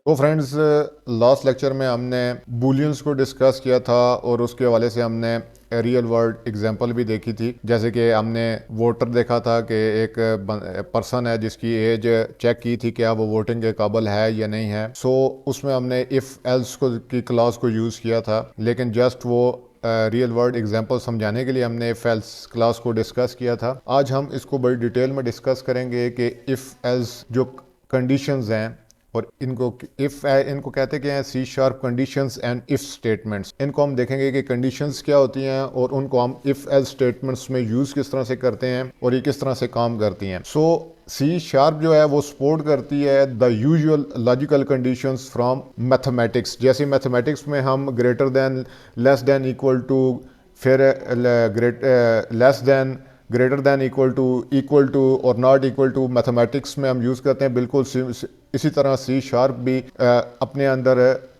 तो friends, last lecture में हमने बूलियंस को डिस्कस किया था और उसके हवाले से हमने रियल वर्ल्ड एग्जांपल भी देखी थी। जैसे कि हमने वोटर देखा था कि एक पर्सन है जिसकी एज चेक की थी क्या वो वोटिंग के काबिल है या नहीं है। सो उसमें हमने इफ़ एल्स को की क्लॉज को यूज़ किया था, लेकिन जस्ट वो रियल वर्ल्ड एग्जांपल समझाने के लिए हमने इफ़ एल्स क्लास को डिस्कस किया था। आज हम इसको बड़ी डिटेल में डिस्कस करेंगे कि इफ़ एल्स जो कंडीशंस हैं और इनको कहते क्या हैं, C sharp conditions and if statements. इनको हम देखेंगे कि कंडीशंस क्या होती हैं और उनको हम इफ एल्स स्टेटमेंट्स में यूज़ किस तरह से करते हैं और ये किस तरह से काम करती हैं। सो सी शार्प जो है वो सपोर्ट करती है the usual logical conditions from mathematics. जैसे मैथमेटिक्स में हम greater than, less than, equal to, फिर less than, greater than, equal to और नॉट इक्वल टू मैथमेटिक्स में हम यूज़ करते हैं। बिल्कुल इसी तरह सी शार्प भी अपने अंदर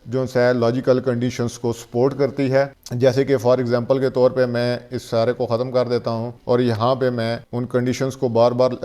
जो है लॉजिकल कंडीशंस को सपोर्ट करती है। जैसे कि फॉर एग्जांपल के तौर पे मैं इस सारे को ख़त्म कर देता हूं और यहाँ पे मैं उन कंडीशंस को बार बार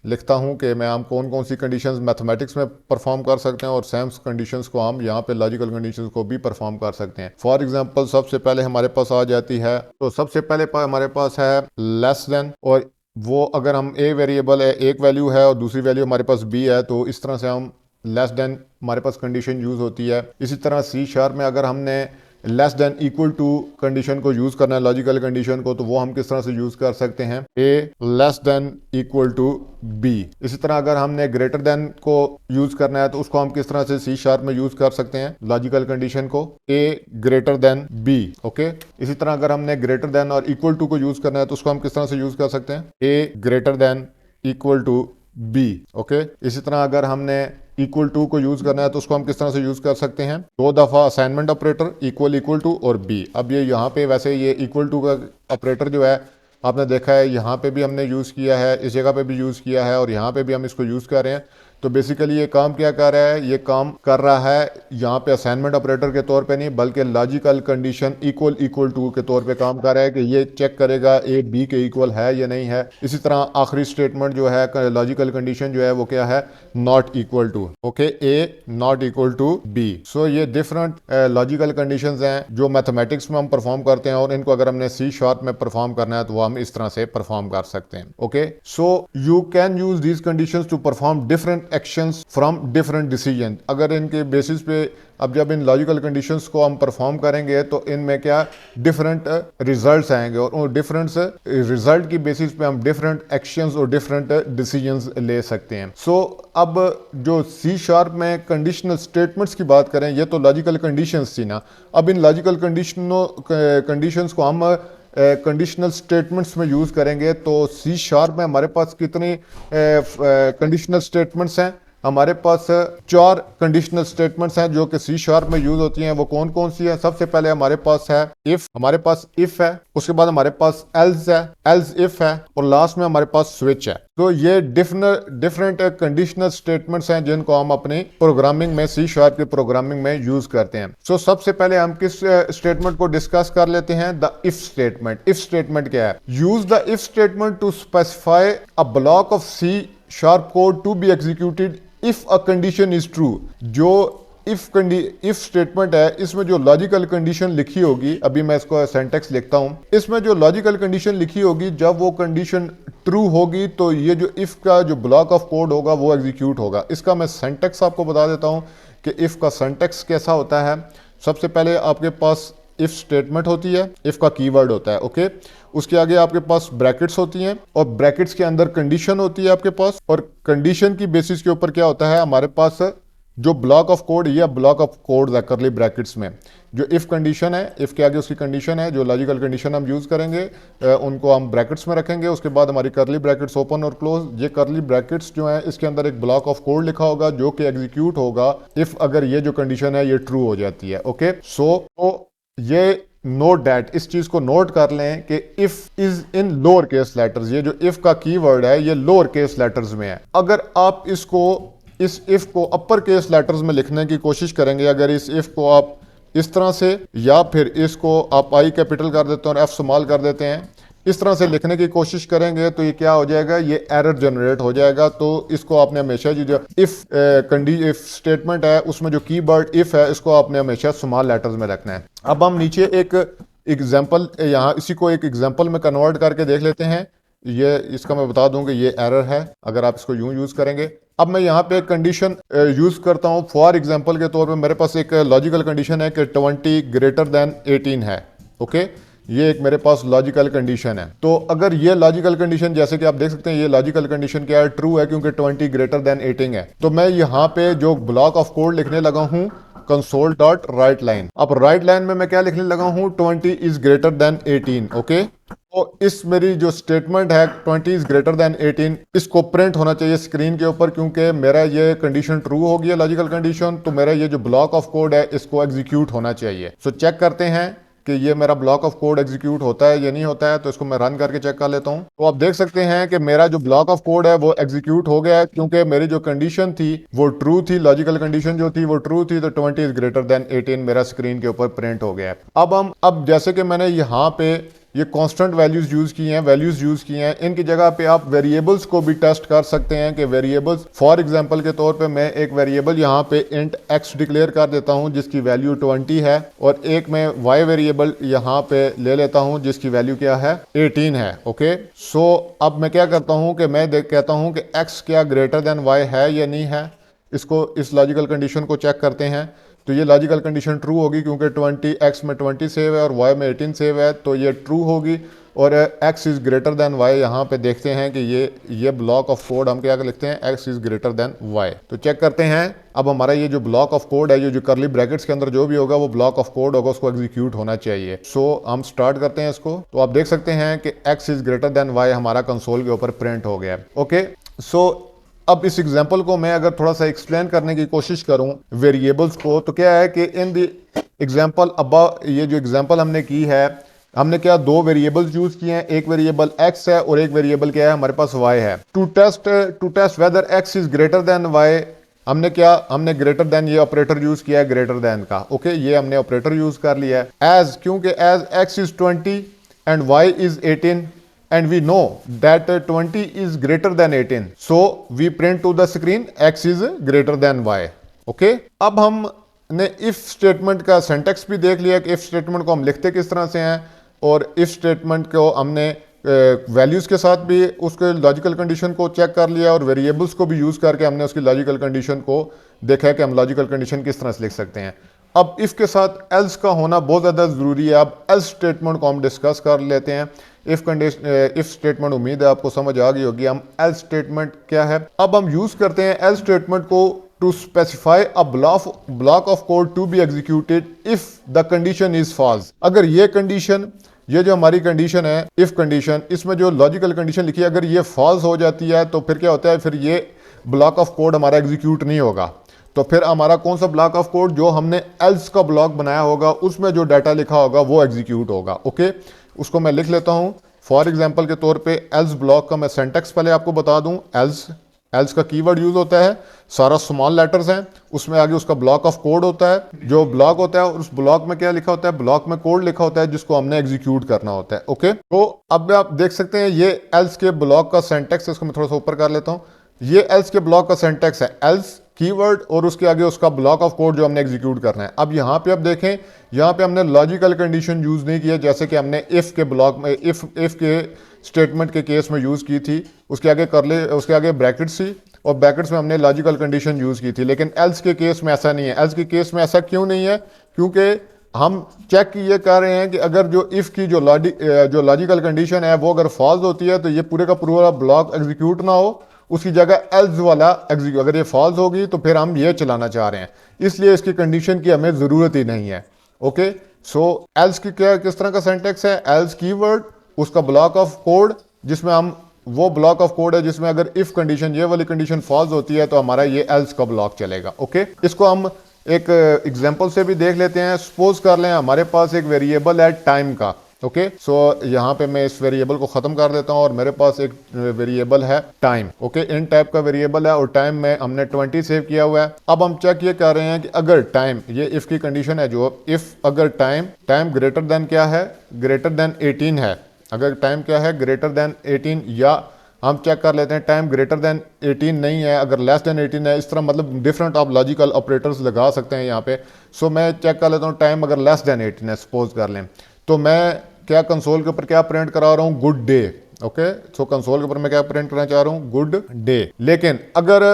लिखता हूं कि मैं हम कौन कौन सी कंडीशंस मैथमेटिक्स में परफॉर्म कर सकते हैं और सेम कंडीशंस को हम यहाँ पे लॉजिकल कंडीशंस को भी परफॉर्म कर सकते हैं। फॉर एग्जांपल सबसे पहले हमारे पास आ जाती है, तो सबसे पहले हमारे पास है लेस देन, और वो अगर हम ए वेरिएबल है, एक वैल्यू है और दूसरी वैल्यू हमारे पास बी है, तो इस तरह से हम लेस देन हमारे पास कंडीशन यूज़ होती है। इसी तरह सी शार्प में अगर हमने less than equal to condition को यूज़ करना है, लॉजिकल कंडीशन को, तो वो हम किस तरह से यूज़ कर सकते हैं, A less than equal to B. इसी तरह अगर हमने ग्रेटर देन को यूज़ करना है तो उसको हम किस तरह से सी शार्प में यूज़ कर सकते हैं, लॉजिकल कंडीशन को, ए ग्रेटर देन बी। ओके, इसी तरह अगर हमने ग्रेटर देन और इक्वल टू को यूज़ करना है तो उसको हम किस तरह से यूज़ कर सकते हैं, A greater than equal to B. Okay, इसी तरह अगर हमने इक्वल टू को यूज करना है तो उसको हम किस तरह से यूज कर सकते हैं, दो दफा असाइनमेंट ऑपरेटर, इक्वल टू और बी। अब ये यहाँ पे वैसे ये इक्वल टू का ऑपरेटर जो है आपने देखा है यहाँ पे भी हमने यूज़ किया है, इस जगह पे भी यूज़ किया है और यहाँ पे भी हम इसको यूज़ कर रहे हैं। तो बेसिकली ये काम क्या कर रहा है, ये काम कर रहा है यहाँ पे असाइनमेंट ऑपरेटर के तौर पे नहीं बल्कि लॉजिकल कंडीशन इक्वल टू के तौर पे काम कर रहा है कि ये चेक करेगा ए बी के इक्वल है या नहीं है। इसी तरह आखिरी स्टेटमेंट जो है लॉजिकल कंडीशन जो है वो क्या है, not equal to. Okay, A not equal to B. So ये डिफरेंट लॉजिकल कंडीशंस हैं जो मैथमेटिक्स में हम परफॉर्म करते हैं और इनको अगर हमने सी शार्प में परफॉर्म करना है तो वो हम इस तरह से परफॉर्म कर सकते हैं। Okay, so you can use these conditions to perform different actions from different decision. अगर इनके बेसिस पे अब जब इन लॉजिकल कंडीशंस को हम परफॉर्म करेंगे तो इनमें क्या डिफरेंट रिजल्ट्स आएंगे और डिफरेंट रिजल्ट की बेसिस पे हम डिफरेंट एक्शंस और डिफरेंट डिसीजंस ले सकते हैं। सो अब जो सी शार्प में कंडीशनल स्टेटमेंट्स की बात करें, ये तो लॉजिकल कंडीशंस थी ना। अब इन लॉजिकल कंडीशंस को हम कंडीशनल स्टेटमेंट्स में यूज़ करेंगे तो सी शार्प में हमारे पास कितने कंडीशनल स्टेटमेंट्स हैं, हमारे पास 4 कंडीशनल स्टेटमेंट्स हैं जो कि सी शार्प में यूज होती हैं। वो कौन कौन सी है, सबसे पहले हमारे पास है इफ, हमारे पास इफ है, उसके बाद हमारे पास एल्स है, एल्स इफ है और लास्ट में हमारे पास स्विच है। तो ये डिफरेंट कंडीशनल स्टेटमेंट्स हैं जिनको हम अपनी प्रोग्रामिंग में, सी शार्प की प्रोग्रामिंग में यूज करते हैं। सो सबसे पहले हम किस स्टेटमेंट को डिस्कस कर लेते हैं, the if statement. If statement क्या है, use the if statement to specify a block of C sharp code to be executed if a condition is true. जो इफ स्टेटमेंट है इसमें जो लॉजिकल कंडीशन लिखी होगी, अभी मैं इसको सिंटैक्स लिखता हूं, इसमें जो लॉजिकल कंडीशन लिखी होगी जब वो कंडीशन ट्रू होगी तो ये जो इफ का जो ब्लॉक ऑफ कोड होगा वो एग्जीक्यूट होगा। इसका मैं सिंटैक्स आपको बता देता हूं कि इफ का सिंटैक्स कैसा होता है। सबसे पहले आपके पास इफ स्टेटमेंट होती है, इफ का कीवर्ड होता है। ओके, उसके आगे आपके पास ब्रैकेट्स होती हैं और ब्रैकेट्स के अंदर कंडीशन होती है आपके पास, और कंडीशन की बेसिस के ऊपर क्या होता है हमारे पास जो ब्लॉक ऑफ कोड या ब्लॉक ऑफ कोड है करली ब्रैकेट्स में। जो इफ कंडीशन है, इफ के आगे उसकी कंडीशन है, जो लॉजिकल कंडीशन हम यूज करेंगे उनको हम ब्रैकेट्स में रखेंगे। उसके बाद हमारी करली ब्रैकेट्स ओपन और क्लोज। ये करली ब्रैकेट्स जो है इसके अंदर एक ब्लॉक ऑफ कोड लिखा होगा जो कि एग्जीक्यूट होगा इफ अगर ये जो कंडीशन है ये ट्रू हो जाती है। ओके, सो ये नोट दैट, इस चीज को नोट कर लें कि if is in lower case letters. ये जो इफ का कीवर्ड है ये लोअर केस लेटर्स में है। अगर आप इस इफ को अपर केस लेटर्स में लिखने की कोशिश करेंगे, अगर इस इफ को आप इस तरह से, या फिर इसको आप आई कैपिटल कर देते हैं और एफ स्मॉल कर देते हैं, इस तरह से लिखने की कोशिश करेंगे तो ये क्या हो जाएगा, ये एरर जनरेट हो जाएगा। तो इसको आपने हमेशा जो इफ स्टेटमेंट है उसमें जो कीवर्ड इफ है इसको आपने हमेशा स्मॉल लेटर्स में रखना है। अब हम नीचे एक एग्जांपल, यहाँ इसी को एक एग्जांपल में कन्वर्ट करके देख लेते हैं। ये इसका मैं बता दूं कि ये एरर है अगर आप इसको यूं यूज करेंगे। अब मैं यहाँ पे एक कंडीशन यूज करता हूँ फॉर एग्जांपल के तौर पे। मेरे पास एक लॉजिकल कंडीशन है कि 20 ग्रेटर देन 18 है। ओके, ये एक मेरे पास लॉजिकल कंडीशन है। तो अगर ये लॉजिकल कंडीशन, जैसे कि आप देख सकते हैं ये लॉजिकल कंडीशन क्या है, ट्रू है क्योंकि 20 ग्रेटर देन 18 है। तो मैं यहाँ पे जो ब्लॉक ऑफ कोड लिखने लगा हूँ कंसोल डॉट राइट लाइन। अब राइट लाइन में मैं क्या लिखने लगा हूँ, 20 इज ग्रेटर देन 18। ओके, तो इस मेरी जो स्टेटमेंट है 20 इज ग्रेटर देन 18, इसको प्रिंट होना चाहिए स्क्रीन के ऊपर, क्योंकि मेरा ये कंडीशन ट्रू हो गई है लॉजिकल कंडीशन। तो मेरा ये जो ब्लॉक ऑफ कोड है इसको एग्जीक्यूट होना चाहिए। सो चेक करते हैं कि ये मेरा ब्लॉक ऑफ कोड एग्जीक्यूट होता है या नहीं होता है। तो इसको मैं रन करके चेक कर लेता हूं। तो आप देख सकते हैं कि मेरा जो ब्लॉक ऑफ कोड है वो एग्जीक्यूट हो गया है, क्योंकि मेरी जो कंडीशन थी वो ट्रू थी, लॉजिकल कंडीशन जो थी वो ट्रू थी। तो 20 इज ग्रेटर देन 18 मेरा स्क्रीन के ऊपर प्रिंट हो गया है। अब जैसे कि मैंने यहाँ पे ये कांस्टेंट वैल्यूज यूज की हैं, इनकी जगह पे आप वेरिएबल्स को भी टेस्ट कर सकते हैं कि वेरिएबल्स, फॉर एग्जांपल के तौर पे मैं एक वेरिएबल यहाँ पे इंट x डिक्लेयर कर देता हूँ जिसकी वैल्यू 20 है, और एक मैं y वेरिएबल यहाँ पे ले लेता हूँ जिसकी वैल्यू क्या है, 18 है। ओके, सो अब मैं क्या करता हूँ कि मैं कहता हूँ कि x क्या ग्रेटर देन y है या नहीं है। इस लॉजिकल कंडीशन को चेक करते हैं। तो ये लॉजिकल कंडीशन ट्रू होगी क्योंकि 20 x में 20 सेव है और y में 18 सेव है, तो ये ट्रू होगी। और x is greater than y, यहाँ पे देखते हैं कि ये ब्लॉक ऑफ कोड हम क्या लिखते हैं, x is greater than y। तो चेक करते हैं। अब हमारा ये जो ब्लॉक ऑफ कोड है, ये जो करली ब्रैकेट्स के अंदर जो भी होगा वो ब्लॉक ऑफ कोड होगा, उसको एग्जीक्यूट होना चाहिए। सो हम स्टार्ट करते हैं इसको। तो आप देख सकते हैं कि x is greater than y हमारा कंसोल के ऊपर प्रिंट हो गया है। ओके, सो अब इस एग्जाम्पल को मैं अगर थोड़ा सा एक्सप्लेन करने की कोशिश करूं वेरिएबल्स को, तो क्या है कि इन दी एग्जाम्पल अब ये जो एग्जाम्पल हमने की है, हमने क्या दो वेरिएबल्स यूज किए हैं, एक वेरिएबल x है और एक वेरिएबल क्या है हमारे पास y है। To test whether x is greater than y, हमने ग्रेटर देन ये ऑपरेटर यूज किया है, ग्रेटर देन का। ओके, ये हमने ऑपरेटर यूज कर लिया है। एज, क्योंकि as x is 20 and y is 18 and we know that 20 is greater than 18, so we print to the screen x is greater than y. okay, अब हमने if statement का syntax भी देख लिया कि if स्टेटमेंट को हम लिखते किस तरह से हैं, और if स्टेटमेंट को हमने वैल्यूज के साथ भी उसके लॉजिकल कंडीशन को चेक कर लिया, और वेरिएबल्स को भी यूज करके हमने उसकी लॉजिकल कंडीशन को देखा है कि हम लॉजिकल कंडीशन किस तरह से लिख सकते हैं। अब इफ के साथ एल्स का होना बहुत ज़्यादा ज़रूरी है। अब एल्स स्टेटमेंट को हम डिस्कस कर लेते हैं। इफ स्टेटमेंट उम्मीद है आपको समझ आ गई होगी। हम एल्स स्टेटमेंट क्या है, अब हम यूज करते हैं एल्स स्टेटमेंट को to specify a block of code to be executed if the condition is false. अगर ये कंडीशन, ये जो हमारी कंडीशन है इफ कंडीशन, इसमें जो लॉजिकल कंडीशन लिखी है अगर ये फॉल्स हो जाती है तो फिर क्या होता है, फिर ये ब्लॉक ऑफ कोड हमारा एग्जीक्यूट नहीं होगा। तो फिर हमारा कौन सा ब्लॉक ऑफ कोड, जो हमने एल्स का ब्लॉक बनाया होगा उसमें जो डाटा लिखा होगा वो एग्जीक्यूट होगा। ओके, उसको मैं लिख लेता हूं। फॉर एग्जांपल के तौर पे एल्स ब्लॉक का मैं सिंटैक्स पहले आपको बता दूं। एल्स का कीवर्ड यूज होता है, सारा स्मॉल लेटर्स हैं, उसमें आगे उसका ब्लॉक ऑफ कोड होता है। जो ब्लॉक होता है उस ब्लॉक में क्या लिखा होता है, ब्लॉक में कोड लिखा होता है जिसको हमने एग्जीक्यूट करना होता है। ओके, तो अब आप देख सकते हैं ये एल्स के ब्लॉक का सिंटैक्स है। इसको मैं थोड़ा सा ऊपर कर लेता हूँ। ये एल्स के ब्लॉक का सिंटैक्स है, एल्स कीवर्ड और उसके आगे उसका ब्लॉक ऑफ कोड जो हमने एग्जीक्यूट करना है। अब यहाँ पे आप देखें, यहाँ पे हमने लॉजिकल कंडीशन यूज नहीं किया जैसे कि हमने इफ के ब्लॉक में इफ के स्टेटमेंट के केस में यूज की थी। उसके आगे ब्रैकेट्स थी और ब्रैकेट्स में हमने लॉजिकल कंडीशन यूज की थी। लेकिन एल्स के केस में ऐसा नहीं है। एल्स के केस में ऐसा क्यों नहीं है, क्योंकि हम चेक ये कर रहे हैं कि अगर जो इफ की जो लॉजिकल कंडीशन है वो अगर फॉल्स होती है तो ये पूरे का पूरा ब्लॉक एग्जीक्यूट ना हो, उसकी जगह एल्स वाला एग्जीक्यूट। अगर ये फॉल्स होगी तो फिर हम ये चलाना चाह रहे हैं, इसलिए इसकी कंडीशन की हमें ज़रूरत ही नहीं है। ओके, सो एल्स की किस तरह का सिंटैक्स है, एल्स कीवर्ड, उसका ब्लॉक ऑफ कोड, जिसमें हम वो ब्लॉक ऑफ कोड है जिसमें अगर इफ कंडीशन, ये वाली कंडीशन फॉल्स होती है तो हमारा ये एल्स का ब्लॉक चलेगा। ओके, इसको हम एक एग्जाम्पल से भी देख लेते हैं। सपोज कर लें हमारे पास एक वेरिएबल है टाइम का। ओके, सो यहाँ पे मैं इस वेरिएबल को खत्म कर देता हूँ और मेरे पास एक वेरिएबल है टाइम। ओके, इन टाइप का वेरिएबल है और टाइम में हमने 20 सेव किया हुआ है। अब हम चेक ये कर रहे हैं कि अगर टाइम, ये इफ की कंडीशन है, जो इफ अगर टाइम ग्रेटर देन क्या है, ग्रेटर देन 18 है। अगर टाइम क्या है ग्रेटर देन 18, या हम चेक कर लेते हैं टाइम ग्रेटर देन 18 नहीं है, अगर लेस देन 18 है, इस तरह मतलब डिफरेंट आप लॉजिकल ऑपरेटर्स लगा सकते हैं यहाँ पे। सो मैं चेक कर लेता हूँ टाइम अगर लेस देन 18 है सपोज कर लें, तो मैं क्या कंसोल के ऊपर क्या प्रिंट करा रहा हूँ, गुड डे। ओके, सो कंसोल के ऊपर मैं क्या प्रिंट करना चाह रहा हूँ, गुड डे। लेकिन अगर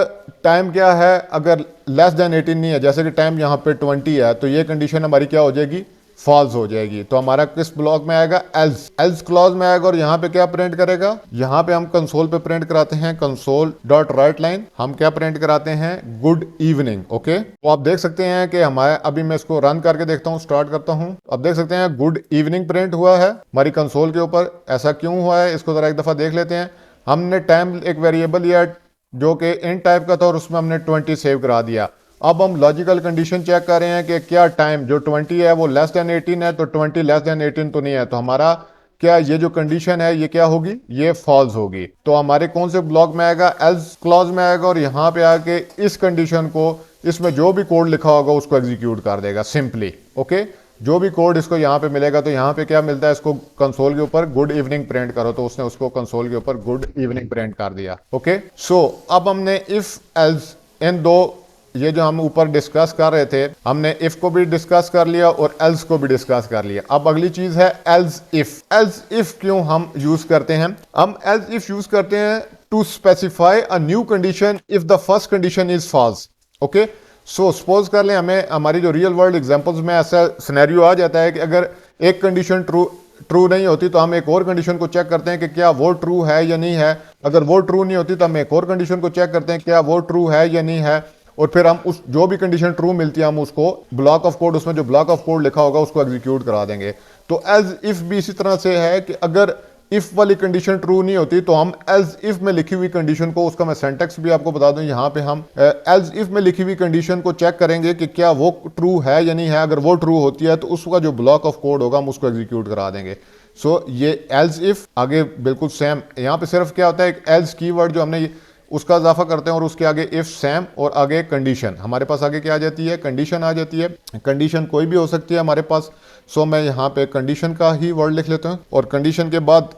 टाइम क्या है, अगर लेस देन 18 नहीं है, जैसे कि टाइम यहाँ पे 20 है, तो ये कंडीशन हमारी क्या हो जाएगी, फॉल्स हो जाएगी। तो हमारा किस ब्लॉक में आएगा, एल्स, एल्स क्लॉज में आएगा। और यहाँ पे क्या प्रिंट करेगा, यहाँ पे हम कंसोल पे प्रिंट कराते हैं कंसोल डॉट राइट लाइन, हम क्या प्रिंट कराते हैं, गुड इवनिंग। ओके, तो आप देख सकते हैं कि हमारे, अभी मैं इसको रन करके देखता हूँ, स्टार्ट करता हूँ, अब देख सकते हैं गुड इवनिंग प्रिंट हुआ है हमारी कंसोल के ऊपर। ऐसा क्यों हुआ है, इसको जरा एक दफा देख लेते हैं। हमने टाइम एक वेरिएबल लिया जो कि इन टाइप का था और उसमें हमने 20 सेव करा दिया। अब हम लॉजिकल कंडीशन चेक कर रहे हैं कि क्या टाइम जो 20 है वो लेस देन 18 है, तो 20 लेस देन 18 तो नहीं है, तो हमारा क्या ये जो कंडीशन है ये क्या होगी, ये फॉल्स होगी। तो हमारे कौन से ब्लॉक में आएगा, एल्स क्लॉज में आएगा। और यहाँ पे आके इस कंडीशन को, इसमें जो भी कोड लिखा होगा उसको एग्जीक्यूट कर देगा सिंपली। ओके, जो भी कोड इसको यहाँ पे मिलेगा, तो यहाँ पे क्या मिलता है, इसको कंसोल के ऊपर गुड इवनिंग प्रिंट करो, तो उसने उसको कंसोल के ऊपर गुड इवनिंग प्रिंट कर दिया। ओके, सो अब हमने इफ एल्स इन दो, ये जो हम ऊपर डिस्कस कर रहे थे, हमने इफ को भी डिस्कस कर लिया और एल्स को भी डिस्कस कर लिया। अब अगली चीज है एल्स इफ। एल्स इफ क्यों हम यूज करते हैं, हम एल्स इफ यूज करते हैं to specify a new condition if the first condition is false. Okay, so suppose कर लें हमें हमारी जो रियल वर्ल्ड एग्जांपल्स में ऐसा सिनेरियो आ जाता है कि अगर एक कंडीशन ट्रू नहीं होती, तो हम एक और कंडीशन को चेक करते हैं कि क्या वो ट्रू है या नहीं है। अगर वो ट्रू नहीं होती तो हम एक और कंडीशन को चेक करते हैं क्या वो ट्रू है या नहीं है। और फिर हम उस जो भी कंडीशन ट्रू मिलती है हम उसको ब्लॉक ऑफ कोड, उसमें जो ब्लॉक ऑफ कोड लिखा होगा उसको एग्जीक्यूट करा देंगे। तो एज इफ भी इसी तरह से है कि अगर इफ वाली कंडीशन ट्रू नहीं होती तो हम एज इफ में लिखी हुई कंडीशन को, उसका मैं सेंटेक्स भी आपको बता दूं, यहाँ पे हम एज इफ में लिखी हुई कंडीशन को चेक करेंगे कि क्या वो ट्रू है या नहीं है। अगर वो ट्रू होती है तो उसका जो ब्लॉक ऑफ कोड होगा हम उसको एग्जीक्यूट करा देंगे। सो ये एज इफ आगे बिल्कुल सेम, यहाँ पे सिर्फ क्या होता है, एक एज कीवर्ड जो हमने उसका इजाफा करते हैं और उसके आगे इफ सेम और आगे कंडीशन, हमारे पास आगे क्या आ जाती है, कंडीशन आ जाती है। कंडीशन कोई भी हो सकती है हमारे पास। सो मैं यहाँ पे कंडीशन का ही वर्ड लिख लेता हूँ और कंडीशन के बाद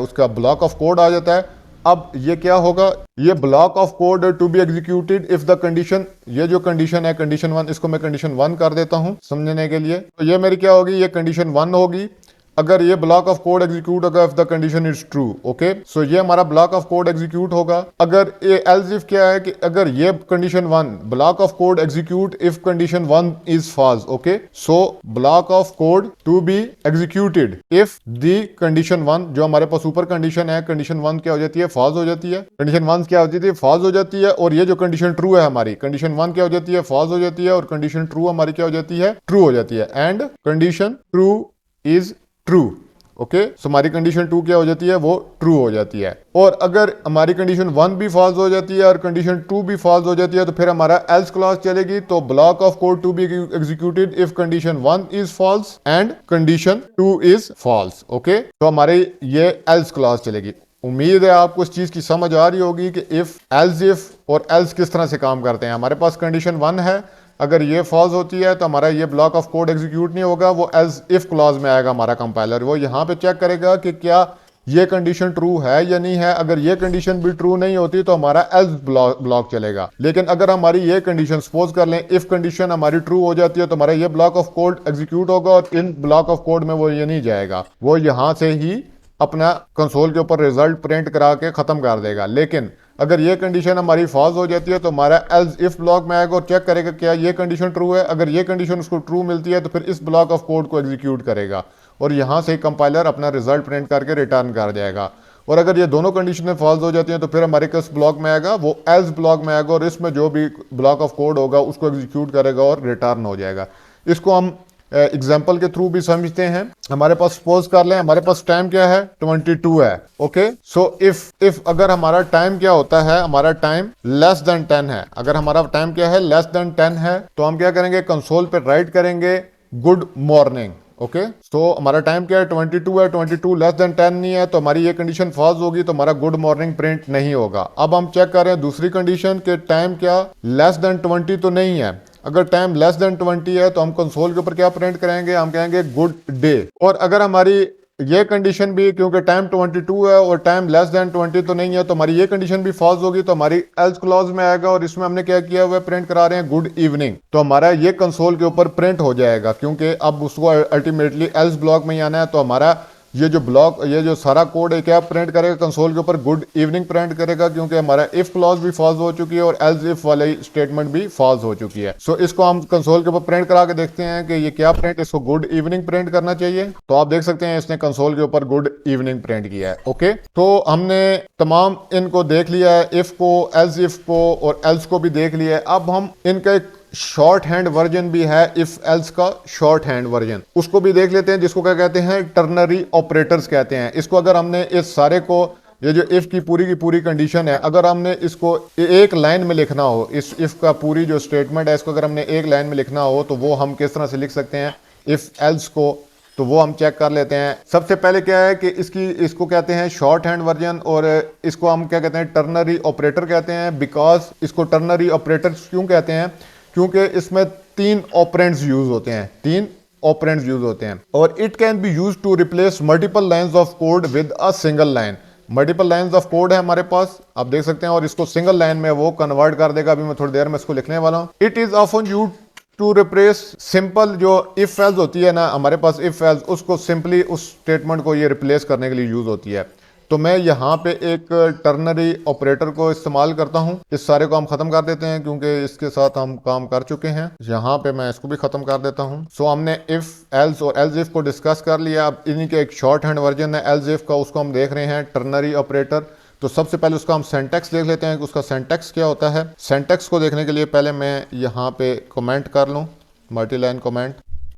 उसका ब्लॉक ऑफ कोड आ जाता है। अब ये क्या होगा, ये block of code to be executed if the condition, ये जो कंडीशन है कंडीशन 1, इसको मैं कंडीशन 1 कर देता हूँ समझने के लिए। तो ये मेरी क्या होगी, ये कंडीशन 1 होगी अगर ये ब्लॉक ऑफ कोड एग्जीक्यूट होगा if the condition is true. Okay, so ये हमारा ब्लॉक ऑफ कोड एग्जीक्यूट होगा। अगर ये एल्स इफ क्या है कि अगर ये condition 1 block of code execute if condition 1 is false. Okay, so block of code to be executed if the condition 1, जो हमारे पास ऊपर कंडीशन है, कंडीशन 1 क्या हो जाती है, फॉल्स हो जाती है। कंडीशन 1 क्या हो जाती है, फॉल्स हो जाती है। और ये जो कंडीशन ट्रू है हमारी, कंडीशन 1 क्या हो जाती है, फॉल्स हो जाती है। और कंडीशन ट्रू हमारी क्या हो जाती है, ट्रू हो जाती है। And condition true is true. Okay, so हमारी कंडीशन 2 क्या हो जाती है, वो ट्रू हो जाती है। और अगर हमारी कंडीशन 1 भी फॉल्स हो जाती है और कंडीशन 2 भी फॉल्स हो जाती है, तो फिर हमारा एल्स क्लॉज चलेगी। तो block of code to be executed if condition 1 is false and condition 2 is false. Okay, तो हमारे ये एल्स क्लॉज चलेगी। उम्मीद है आपको इस चीज की समझ आ रही होगी कि इफ, एल्स इफ और एल्स किस तरह से काम करते हैं। हमारे पास कंडीशन 1 है, अगर ये फॉल्स होती है तो हमारा ये ब्लॉक ऑफ कोड एग्जीक्यूट नहीं होगा, वो एल्स इफ क्लॉज में आएगा हमारा कंपाइलर। वो यहाँ पे चेक करेगा कि क्या ये कंडीशन ट्रू है या नहीं है। अगर ये कंडीशन भी ट्रू नहीं होती तो हमारा एल्स ब्लॉक चलेगा। लेकिन अगर हमारी ये कंडीशन, सपोज कर लें इफ कंडीशन हमारी ट्रू हो जाती है, तो हमारा ये ब्लॉक ऑफ कोड एग्जीक्यूट होगा और इन ब्लॉक ऑफ कोड में वो ये नहीं जाएगा, वो यहाँ से ही अपना कंसोल के ऊपर रिजल्ट प्रिंट करा के खत्म कर देगा। लेकिन अगर ये कंडीशन हमारी फॉल्स हो जाती है तो हमारा एल्स इफ ब्लॉक में आएगा और चेक करेगा क्या ये कंडीशन ट्रू है। अगर ये कंडीशन उसको ट्रू मिलती है तो फिर इस ब्लॉक ऑफ कोड को एग्जीक्यूट करेगा और यहाँ से कंपाइलर अपना रिजल्ट प्रिंट करके रिटर्न कर जाएगा। और अगर ये दोनों कंडीशनें फॉल्स हो जाती हैं तो फिर हमारे किस ब्लॉक में आएगा, वो एल्स ब्लॉक में आएगा और इसमें जो भी ब्लॉक ऑफ कोड होगा उसको एग्जीक्यूट करेगा और रिटर्न हो जाएगा। इसको हम एग्जाम्पल के थ्रू भी समझते हैं। हमारे पास सपोज कर लें हमारे पास टाइम क्या है, 22 है। ओके, सो इफ अगर हमारा टाइम क्या होता है, हमारा टाइम लेस देन 10 है। अगर हमारा टाइम क्या है, लेस देन 10 है, तो हम क्या करेंगे, कंसोल पे राइट करेंगे गुड मॉर्निंग। ओके, तो हमारा टाइम क्या है, 22 है, 22 लेस देन 10 नहीं है, तो हमारी ये कंडीशन फॉल्स होगी, तो हमारा गुड मॉर्निंग प्रिंट नहीं होगा। अब हम चेक कर रहे हैं दूसरी कंडीशन के टाइम क्या लेस देन 20 तो नहीं है। अगर टाइम लेस देन 20 है तो हम कंसोल के ऊपर क्या प्रिंट करेंगे, हम कहेंगे गुड डे। और अगर हमारी ये कंडीशन भी, क्योंकि टाइम 22 है और टाइम लेस देन 20 तो नहीं है, तो हमारी ये कंडीशन भी फॉल्स होगी, तो हमारी एल्स क्लॉज में आएगा। और इसमें हमने क्या किया हुआ है, प्रिंट करा रहे हैं गुड इवनिंग, तो हमारा ये कंसोल के ऊपर प्रिंट हो जाएगा, क्योंकि अब उसको अल्टीमेटली एल्स ब्लॉक में ही आना है। तो हमारा ये जो ब्लॉक, ये जो सारा कोड है क्या प्रिंट करेगा कंसोल के ऊपर, गुड इवनिंग प्रिंट करेगा, क्योंकि हमारा इफ क्लॉज भी फॉल्स हो चुकी है और एल्स इफ वाली स्टेटमेंट भी फॉल्स हो चुकी है। सो इसको हम कंसोल के ऊपर प्रिंट करा के देखते हैं कि ये क्या प्रिंट, इसको गुड इवनिंग प्रिंट करना चाहिए। तो आप देख सकते हैं इसने कंसोल के ऊपर गुड इवनिंग प्रिंट किया है। ओके, तो हमने तमाम इनको देख लिया है, इफ को, एल्स इफ को और एल्स को भी देख लिया है। अब हम इनका एक शॉर्ट हैंड वर्जन भी है, इफ एल्स का शॉर्ट हैंड वर्जन, उसको भी देख लेते हैं, जिसको क्या कहते हैं, टर्नरी ऑपरेटर्स कहते हैं। इसको अगर हमने इस सारे को, ये जो इफ की पूरी कंडीशन है, अगर हमने इसको एक लाइन में लिखना हो, इस इफ का पूरी जो स्टेटमेंट है इसको अगर हमने एक लाइन में लिखना हो, तो वो हम किस तरह से लिख सकते हैं इफ एल्स को, तो वो हम चेक कर लेते हैं। सबसे पहले क्या है कि इसको कहते हैं शॉर्ट हैंड वर्जन, और इसको हम क्या कहते हैं, टर्नरी ऑपरेटर कहते हैं। बिकॉज इसको टर्नरी ऑपरेटर क्यों कहते हैं, क्योंकि इसमें 3 ऑपरेंड्स यूज होते हैं, 3 ऑपरेंड्स यूज होते हैं, और it can be use to replace multiple lines of code with a single line. Multiple lines of code है हमारे पास, आप देख सकते हैं, और इसको सिंगल लाइन में वो कन्वर्ट कर देगा। अभी मैं थोड़ी देर में इसको लिखने वाला हूं। It is often use to replace simple, जो इफ एल्स होती है ना हमारे पास, इफ एल्स, उसको सिंपली उस स्टेटमेंट को ये रिप्लेस करने के लिए यूज होती है। तो मैं यहाँ पे एक टर्नरी ऑपरेटर को इस्तेमाल करता हूँ। इस सारे को हम खत्म कर देते हैं, क्योंकि इसके साथ हम काम कर चुके हैं। यहाँ पे मैं इसको भी खत्म कर देता हूँ। सो हमने इफ एल्स और एल्स इफ को डिस्कस कर लिया। अब इन्हीं के एक शॉर्ट हैंड वर्जन है एल्स इफ का, उसको हम देख रहे हैं, टर्नरी ऑपरेटर। तो सबसे पहले उसका हम सेंटेक्स देख लेते हैं कि उसका सेंटेक्स क्या होता है। सेंटेक्स को देखने के लिए पहले मैं यहाँ पे कमेंट कर लूँ, मल्टीलाइन कमेंट।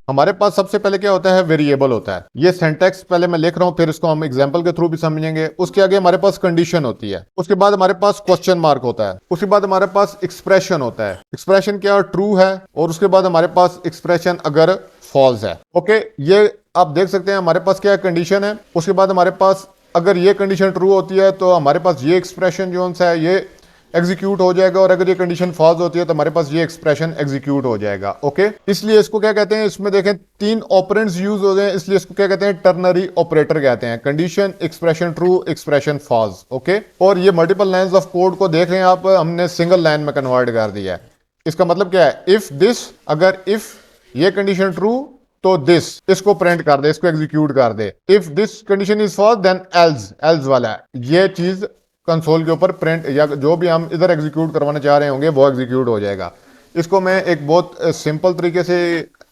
हमारे पास सबसे पहले क्या होता है, वेरिएबल होता है। ये सेंटेक्स पहले मैं लिख रहा हूं, फिर इसको हम एग्जांपल के थ्रू भी समझेंगे। उसके आगे हमारे पास कंडीशन होती है, उसके बाद हमारे पास क्वेश्चन मार्क होता है, उसके बाद हमारे पास एक्सप्रेशन होता है। एक्सप्रेशन क्या, ट्रू है, और उसके बाद हमारे पास एक्सप्रेशन अगर फॉल्स है। ओके, ये आप देख सकते हैं हमारे पास क्या कंडीशन है। उसके बाद हमारे पास अगर ये कंडीशन ट्रू होती है तो हमारे पास ये एक्सप्रेशन जो है ये एग्जीक्यूट हो जाएगा, और अगर ये कंडीशन फॉल्स होती है तो हमारे पास ये एक्सप्रेशन एग्जीक्यूट हो जाएगा। ओके, इसलिए इसको क्या कहते हैं, इसमें देखें 3 ऑपरेंड्स यूज हो गए, इसलिए इसको क्या कहते हैं, टर्नरी ऑपरेटर कहते हैं। Condition, expression true, expression false. Okay, और ये मल्टीपल लाइंस ऑफ कोड को देख रहे हैं आप, हमने सिंगल लाइन में कन्वर्ट कर दिया है। इसका मतलब क्या है, इफ दिस, अगर इफ ये कंडीशन ट्रू तो दिस, इसको प्रिंट कर दे, इसको एग्जीक्यूट कर दे। If this condition is false then else, else वाला है, ये चीज कंसोल के ऊपर प्रिंट, या जो भी हम इधर एग्जीक्यूट करवाना चाह रहे होंगे वो एग्जीक्यूट हो जाएगा। इसको मैं एक बहुत सिंपल तरीके से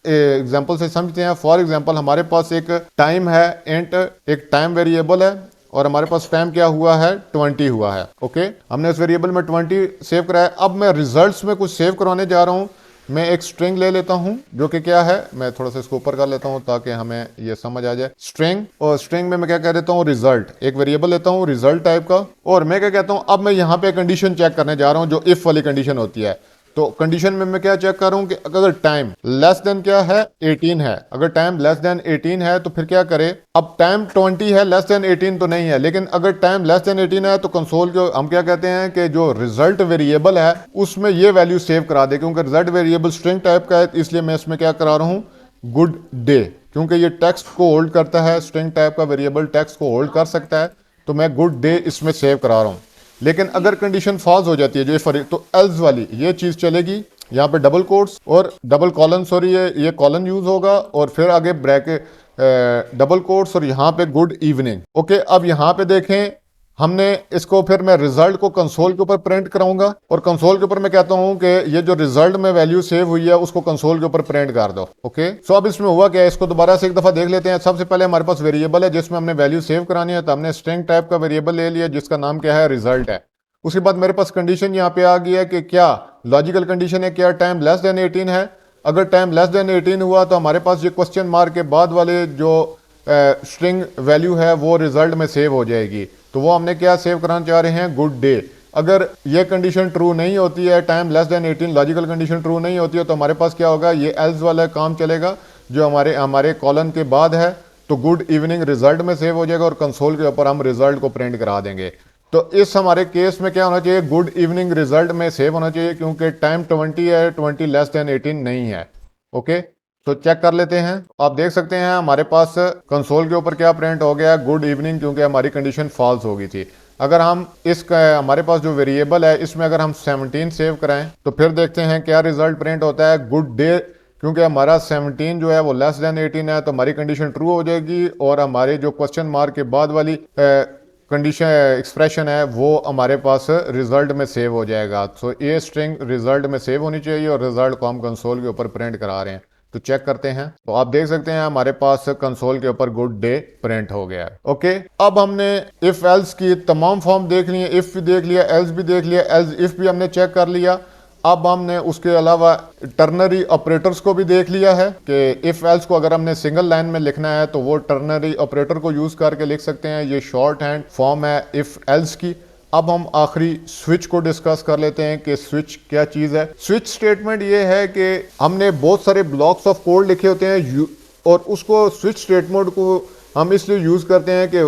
एग्जांपल से समझते हैं। फॉर एग्जांपल हमारे पास एक टाइम है, इंट, एक टाइम वेरिएबल है, और हमारे पास टाइम क्या हुआ है, 20 हुआ है। ओके, हमने उस वेरिएबल में 20 सेव कराया। अब मैं रिजल्ट्स में कुछ सेव करवाने जा रहा हूँ। मैं एक स्ट्रिंग ले लेता हूं, जो कि क्या है, मैं थोड़ा सा इसको ऊपर कर लेता हूं ताकि हमें ये समझ आ जाए। स्ट्रिंग, और स्ट्रिंग में मैं क्या कह देता हूं, रिजल्ट, एक वेरिएबल लेता हूं रिजल्ट टाइप का, और मैं क्या कहता हूं, अब मैं यहां पे कंडीशन चेक करने जा रहा हूं जो इफ वाली कंडीशन होती है। तो कंडीशन में मैं क्या चेक कर रहा हूं कि अगर टाइम लेस देन क्या है, 18 है। अगर टाइम लेस देन 18 है तो फिर क्या करे, अब टाइम 20 है, लेस देन 18 तो नहीं है, लेकिन अगर टाइम लेस देन 18 है तो कंसोल को हम क्या कहते हैं कि जो रिजल्ट वेरिएबल है उसमें ये वैल्यू सेव करा दे। क्योंकि रिजल्ट वेरिएबल स्ट्रिंग टाइप का है, इसलिए मैं इसमें क्या करा रहा हूँ, गुड डे, क्योंकि ये टेक्स्ट को होल्ड करता है। स्ट्रिंग टाइप का वेरिएबल टेक्स्ट को होल्ड कर सकता है, तो मैं गुड डे इसमें सेव करा रहा हूँ। लेकिन अगर कंडीशन फॉल्स हो जाती है जो तो एल्स वाली ये चीज चलेगी। यहाँ पे डबल कोट्स और डबल कॉलन, सॉरी ये कॉलन यूज होगा, और फिर आगे ब्रैकेट, डबल कोट्स, और यहाँ पे गुड इवनिंग। ओके, अब यहाँ पे देखें, हमने इसको, फिर मैं रिजल्ट को कंसोल के ऊपर प्रिंट कराऊंगा, और कंसोल के ऊपर मैं कहता हूं कि ये जो रिजल्ट में वैल्यू सेव हुई है उसको कंसोल के ऊपर प्रिंट कर दो। ओके, सो अब इसमें हुआ क्या है, इसको दोबारा से एक दफा देख लेते हैं। सबसे पहले हमारे पास वेरिएबल है जिसमें हमने वैल्यू सेव करानी है, तो हमने स्ट्रिंग टाइप का वेरिएबल ले लिया जिसका नाम क्या है, रिजल्ट है। उसके बाद मेरे पास कंडीशन यहाँ पे आ गई है कि क्या लॉजिकल कंडीशन है, क्या टाइम लेस देन 18 है। अगर टाइम लेस देन 18 हुआ तो हमारे पास ये क्वेश्चन मार्क के बाद वाले जो स्ट्रिंग वैल्यू है वो रिजल्ट में सेव हो जाएगी। तो वो हमने क्या सेव कराना चाह रहे हैं, गुड डे। अगर ये कंडीशन ट्रू नहीं होती है, time less than 18 logical condition true नहीं होती है, तो हमारे पास क्या होगा, ये एल्स वाला काम चलेगा जो हमारे कॉलन के बाद है। तो गुड इवनिंग रिजल्ट में सेव हो जाएगा, और कंसोल के ऊपर हम रिजल्ट को प्रिंट करा देंगे। तो इस हमारे केस में क्या होना चाहिए, गुड इवनिंग रिजल्ट में सेव होना चाहिए, क्योंकि टाइम 20 है, 20 लेस देन 18 नहीं है। ओके, तो चेक कर लेते हैं। आप देख सकते हैं हमारे पास कंसोल के ऊपर क्या प्रिंट हो गया, गुड इवनिंग, क्योंकि हमारी कंडीशन फॉल्स हो गई थी। अगर हम हमारे पास जो वेरिएबल है इसमें अगर हम 17 सेव कराएं तो फिर देखते हैं क्या रिजल्ट प्रिंट होता है, गुड डे, क्योंकि हमारा 17 जो है वो लेस देन 18 है तो हमारी कंडीशन ट्रू हो जाएगी और हमारे जो क्वेश्चन मार्क के बाद वाली कंडीशन एक्सप्रेशन है वो हमारे पास रिजल्ट में सेव हो जाएगा। तो ये स्ट्रिंग रिजल्ट में सेव होनी चाहिए और रिजल्ट को हम कंसोल के ऊपर प्रिंट करा रहे हैं। तो चेक करते हैं। तो आप देख सकते हैं हमारे पास कंसोल के ऊपर गुड डे प्रिंट हो गया है। ओके, अब हमने इफ एल्स की तमाम फॉर्म देख ली है, इफ भी देख लिया, एल्स भी देख लिया, एल्स इफ भी हमने चेक कर लिया। अब हमने उसके अलावा टर्नरी ऑपरेटर्स को भी देख लिया है कि इफ एल्स को अगर हमने सिंगल लाइन में लिखना है तो वो टर्नरी ऑपरेटर को यूज करके लिख सकते हैं। ये शॉर्ट हैंड फॉर्म है इफ एल्स की। अब हम आखिरी स्विच को डिस्कस कर लेते हैं कि स्विच क्या चीज है। स्विच स्टेटमेंट ये है कि हमने बहुत सारे ब्लॉक्स ऑफ कोड लिखे होते हैं और उसको स्विच स्टेटमेंट को हम इसलिए यूज करते हैं कि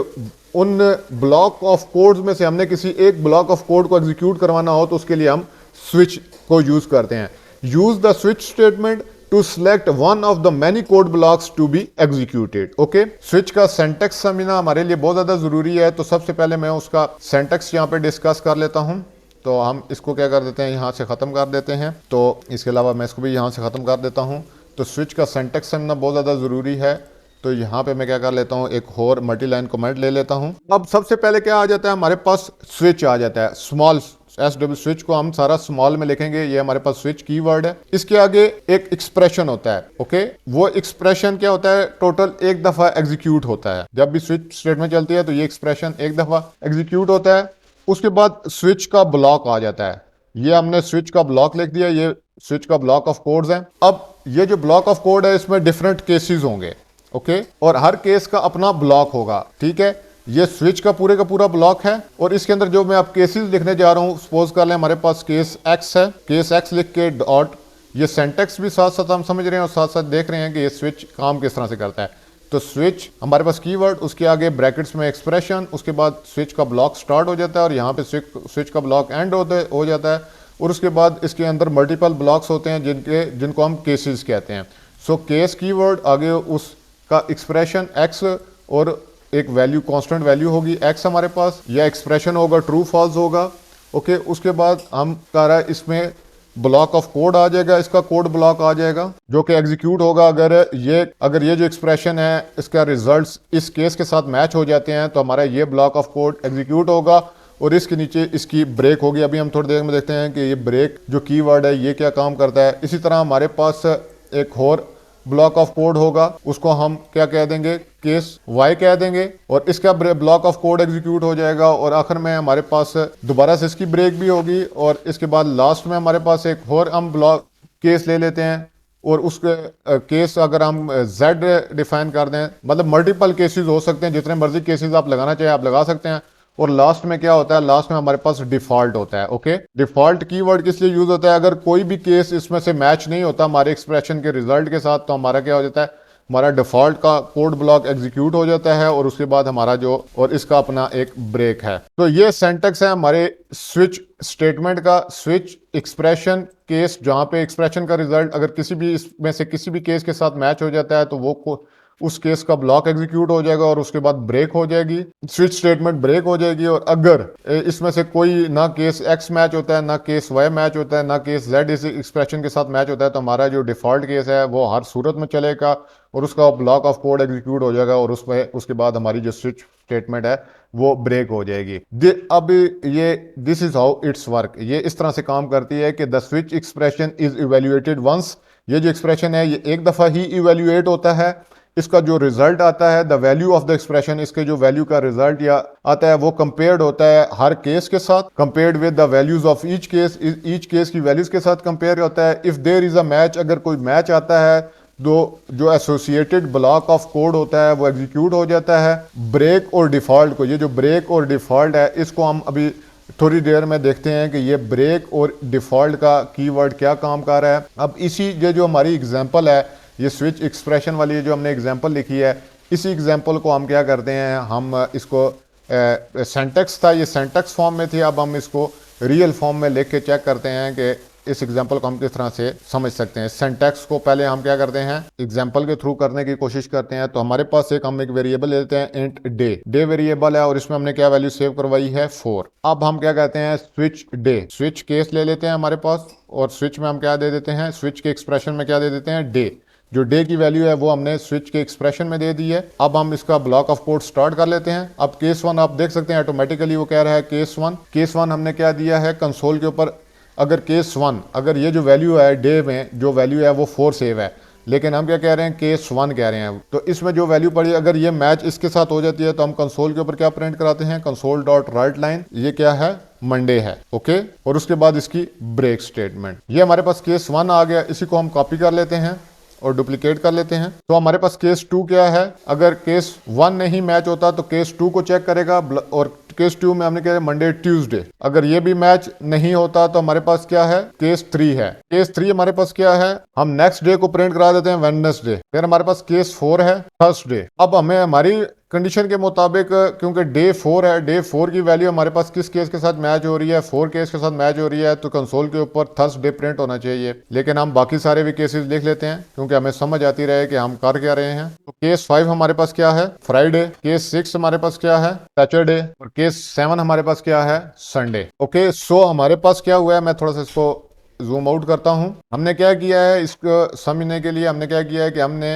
उन ब्लॉक ऑफ कोड्स में से हमने किसी एक ब्लॉक ऑफ कोड को एग्जीक्यूट करवाना हो तो उसके लिए हम स्विच को यूज करते हैं। Use the switch statement to select one of the many code blocks to be executed. Okay, switch का सिंटैक्स समझना हमारे लिए बहुत ज्यादा जरूरी है। तो सबसे पहले मैं उसका सिंटैक्स यहाँ पे डिस्कस कर लेता हूँ। तो हम इसको क्या कर देते हैं, यहाँ से ख़त्म कर देते हैं। तो इसके अलावा मैं इसको भी यहाँ से ख़त्म कर देता हूँ। तो स्विच का सिंटैक्स समझना बहुत ज़्यादा ज़रूरी है। तो यहाँ पे मैं क्या कर लेता हूँ, एक और मल्टी लाइन कमेंट ले लेता हूँ। अब सबसे पहले क्या आ जाता है, हमारे पास स्विच आ जाता है, स्मॉल SW स्विच को हम सारा स्मॉल में लिखेंगे। ये हमारे पास स्विच कीवर्ड है। इसके आगे एक एक्सप्रेशन होता है। ओके, वो एक्सप्रेशन क्या होता है, टोटल एक दफा एग्जीक्यूट होता है। जब भी स्विच स्टेटमेंट चलती है तो ये एक्सप्रेशन एक दफा एग्जीक्यूट होता है। उसके बाद स्विच का ब्लॉक आ जाता है। ये हमने स्विच का ब्लॉक लिख दिया, ये स्विच का ब्लॉक ऑफ कोड्स है। अब ये जो ब्लॉक ऑफ कोड है इसमें डिफरेंट केसेस होंगे। ओके, और हर केस का अपना ब्लॉक होगा। ठीक है, ये स्विच का पूरा ब्लॉक है और इसके अंदर जो मैं अब केसेस लिखने जा रहा हूँ, सपोज कर लें हमारे पास केस एक्स है। केस एक्स लिख के डॉट, ये सिंटैक्स भी साथ साथ हम समझ रहे हैं और साथ साथ देख रहे हैं कि ये स्विच काम किस तरह से करता है। तो स्विच हमारे पास कीवर्ड, उसके आगे ब्रैकेट्स में एक्सप्रेशन, उसके बाद स्विच का ब्लॉक स्टार्ट हो जाता है और यहाँ पे स्विच का ब्लॉक एंड हो जाता है। और उसके बाद इसके अंदर मल्टीपल ब्लॉक्स होते हैं जिनको हम केसेस कहते हैं। सो केस कीवर्ड, आगे उसका एक्सप्रेशन एक्स और एक वैल्यू, कांस्टेंट वैल्यू होगी एक्स हमारे पास, या एक्सप्रेशन होगा ट्रू फॉल्स होगा। ओके, उसके बाद हम कह इसमें ब्लॉक ऑफ कोड आ जाएगा, इसका कोड ब्लॉक आ जाएगा जो कि एग्जीक्यूट होगा अगर ये जो एक्सप्रेशन है इसका रिजल्ट्स इस केस के साथ मैच हो जाते हैं तो हमारा ये ब्लॉक ऑफ कोड एग्जीक्यूट होगा और इसके नीचे इसकी ब्रेक होगी। अभी हम थोड़ी देर में देखते हैं कि ये ब्रेक जो कीवर्ड है ये क्या काम करता है। इसी तरह हमारे पास एक और ब्लॉक ऑफ कोड होगा, उसको हम क्या कह देंगे, केस वाई कह देंगे और इसका ब्लॉक ऑफ कोड एग्जीक्यूट हो जाएगा। और आखिर में हमारे पास दोबारा से इसकी ब्रेक भी होगी और इसके बाद लास्ट में हमारे पास एक और हम ब्लॉक केस ले लेते हैं और उसके केस अगर हम z डिफाइन कर दें, मतलब मल्टीपल केसेस हो सकते हैं, जितने मर्जी केसेस आप लगाना चाहे आप लगा सकते हैं। और लास्ट में क्या होता है, लास्ट में हमारे पास डिफॉल्ट होता है। ओके, डिफॉल्ट कीवर्ड किस लिए यूज होता है, अगर कोई भी केस इसमें से मैच नहीं होता हमारे एक्सप्रेशन के रिजल्ट के साथ तो हमारा क्या हो जाता है, हमारा डिफॉल्ट का कोड ब्लॉक एग्जीक्यूट हो जाता है और उसके बाद हमारा जो और इसका अपना एक ब्रेक है। तो ये सिंटैक्स है हमारे स्विच स्टेटमेंट का। स्विच एक्सप्रेशन केस, जहां पे एक्सप्रेशन का रिजल्ट अगर किसी भी इसमें से किसी भी केस के साथ मैच हो जाता है तो वो उस केस का ब्लॉक एग्जीक्यूट हो जाएगा और उसके बाद ब्रेक हो जाएगी, स्विच स्टेटमेंट ब्रेक हो जाएगी। और अगर इसमें से कोई ना केस एक्स मैच होता है, ना केस वाई मैच होता है, ना केस जेड इस एक्सप्रेशन के साथ मैच होता है तो हमारा जो डिफॉल्ट केस है वो हर सूरत में चलेगा और उसका ब्लॉक ऑफ कोड एग्जीक्यूट हो जाएगा और उसके बाद हमारी जो स्विच स्टेटमेंट है वो ब्रेक हो जाएगी। अब ये this is how its work, ये इस तरह से काम करती है कि the switch expression is evaluated once. ये जो एक्सप्रेशन है ये एक दफा ही इवेल्युएट होता है। इसका जो रिजल्ट आता है, the value of the expression, इसके जो वैल्यू का रिजल्ट या आता है वो कंपेयर्ड होता है हर केस के साथ, compared with the values of each case की वैल्यूज के साथ कंपेयर होता है। If there is a match, अगर कोई मैच आता है तो जो एसोसिएटेड ब्लॉक ऑफ कोड होता है वो एग्जीक्यूट हो जाता है। ब्रेक और डिफॉल्ट को, ये जो ब्रेक और डिफॉल्ट है इसको हम अभी थोड़ी देर में देखते हैं कि ये ब्रेक और डिफॉल्ट का कीवर्ड क्या काम कर रहा है। अब इसी ये जो हमारी एग्जांपल है, ये स्विच एक्सप्रेशन वाली जो हमने एग्जांपल लिखी है, इसी एग्जांपल को हम क्या करते हैं, हम इसको सिंटैक्स था, ये सिंटैक्स फॉर्म में थी, अब हम इसको रियल फॉर्म में लिख के चेक करते हैं कि इस एग्जाम्पल को हम किस तरह से समझ सकते हैं। सिंटैक्स को पहले हम क्या करते हैं, एग्जाम्पल के थ्रू करने की कोशिश करते हैं। तो हमारे पास हम एक वेरिएबल लेते हैं इंट डे। डे वेरिएबल है और इसमें हमने क्या वैल्यू सेव करवाई है 4। अब हम क्या कहते हैं स्विच डे, स्विच केस ले लेते हैं हमारे पास, और स्विच में हम क्या दे देते हैं, स्विच के एक्सप्रेशन में क्या दे देते हैं डे। जो डे की वैल्यू है वो हमने स्विच के एक्सप्रेशन में दे दी है। अब हम इसका ब्लॉक ऑफ कोड स्टार्ट कर लेते हैं। अब केस 1 आप देख सकते हैं ऑटोमेटिकली वो कह रहा है केस 1। केस 1 हमने क्या दिया है कंसोल के ऊपर, अगर केस 1 अगर ये जो वैल्यू है डे में जो वैल्यू है वो 4 सेव है, लेकिन हम क्या कह रहे हैं केस 1 कह रहे हैं। तो इसमें जो वैल्यू पड़ी अगर ये मैच इसके साथ हो जाती है तो हम कंसोल के ऊपर क्या प्रिंट कराते हैं, कंसोल डॉट राइट लाइन, ये क्या है मंडे है, ओके। और उसके बाद इसकी ब्रेक स्टेटमेंट। ये हमारे पास केस 1 आ गया, इसी को हम कॉपी कर लेते हैं और डुप्लीकेट कर लेते हैं। तो हमारे पास केस 2 क्या है, अगर केस 1 नहीं मैच होता तो केस 2 को चेक करेगा, और केस 2 में हमने क्या मंडे ट्यूसडे। अगर ये भी मैच नहीं होता तो हमारे पास क्या है केस 3 है। केस 3 हमारे पास क्या है, हम नेक्स्ट डे को प्रिंट करा देते हैं वेडनेसडे। फिर हमारे पास केस 4 है थर्सडे। अब हमें हमारी कंडीशन के मुताबिक, क्योंकि डे 4 है, डे 4 की वैल्यू हमारे पास किस केस के साथ मैच हो रही है, 4 केस के साथ मैच हो रही है, तो कंसोल के ऊपर थर्सडे प्रिंट होना चाहिए। लेकिन हम बाकी सारे भी केसेस लिख लेते हैं क्योंकि हमें समझ आती रहे कि हम कर क्या रहे हैं। तो केस 5 हमारे पास क्या है फ्राइडे, केस 6 हमारे पास क्या है सैटरडे, और केस 7 हमारे पास क्या है संडे, ओके। सो हमारे पास क्या हुआ है, मैं थोड़ा सा इसको जूम आउट करता हूं। हमने क्या किया है इसको समझने के लिए, हमने क्या किया है कि हमने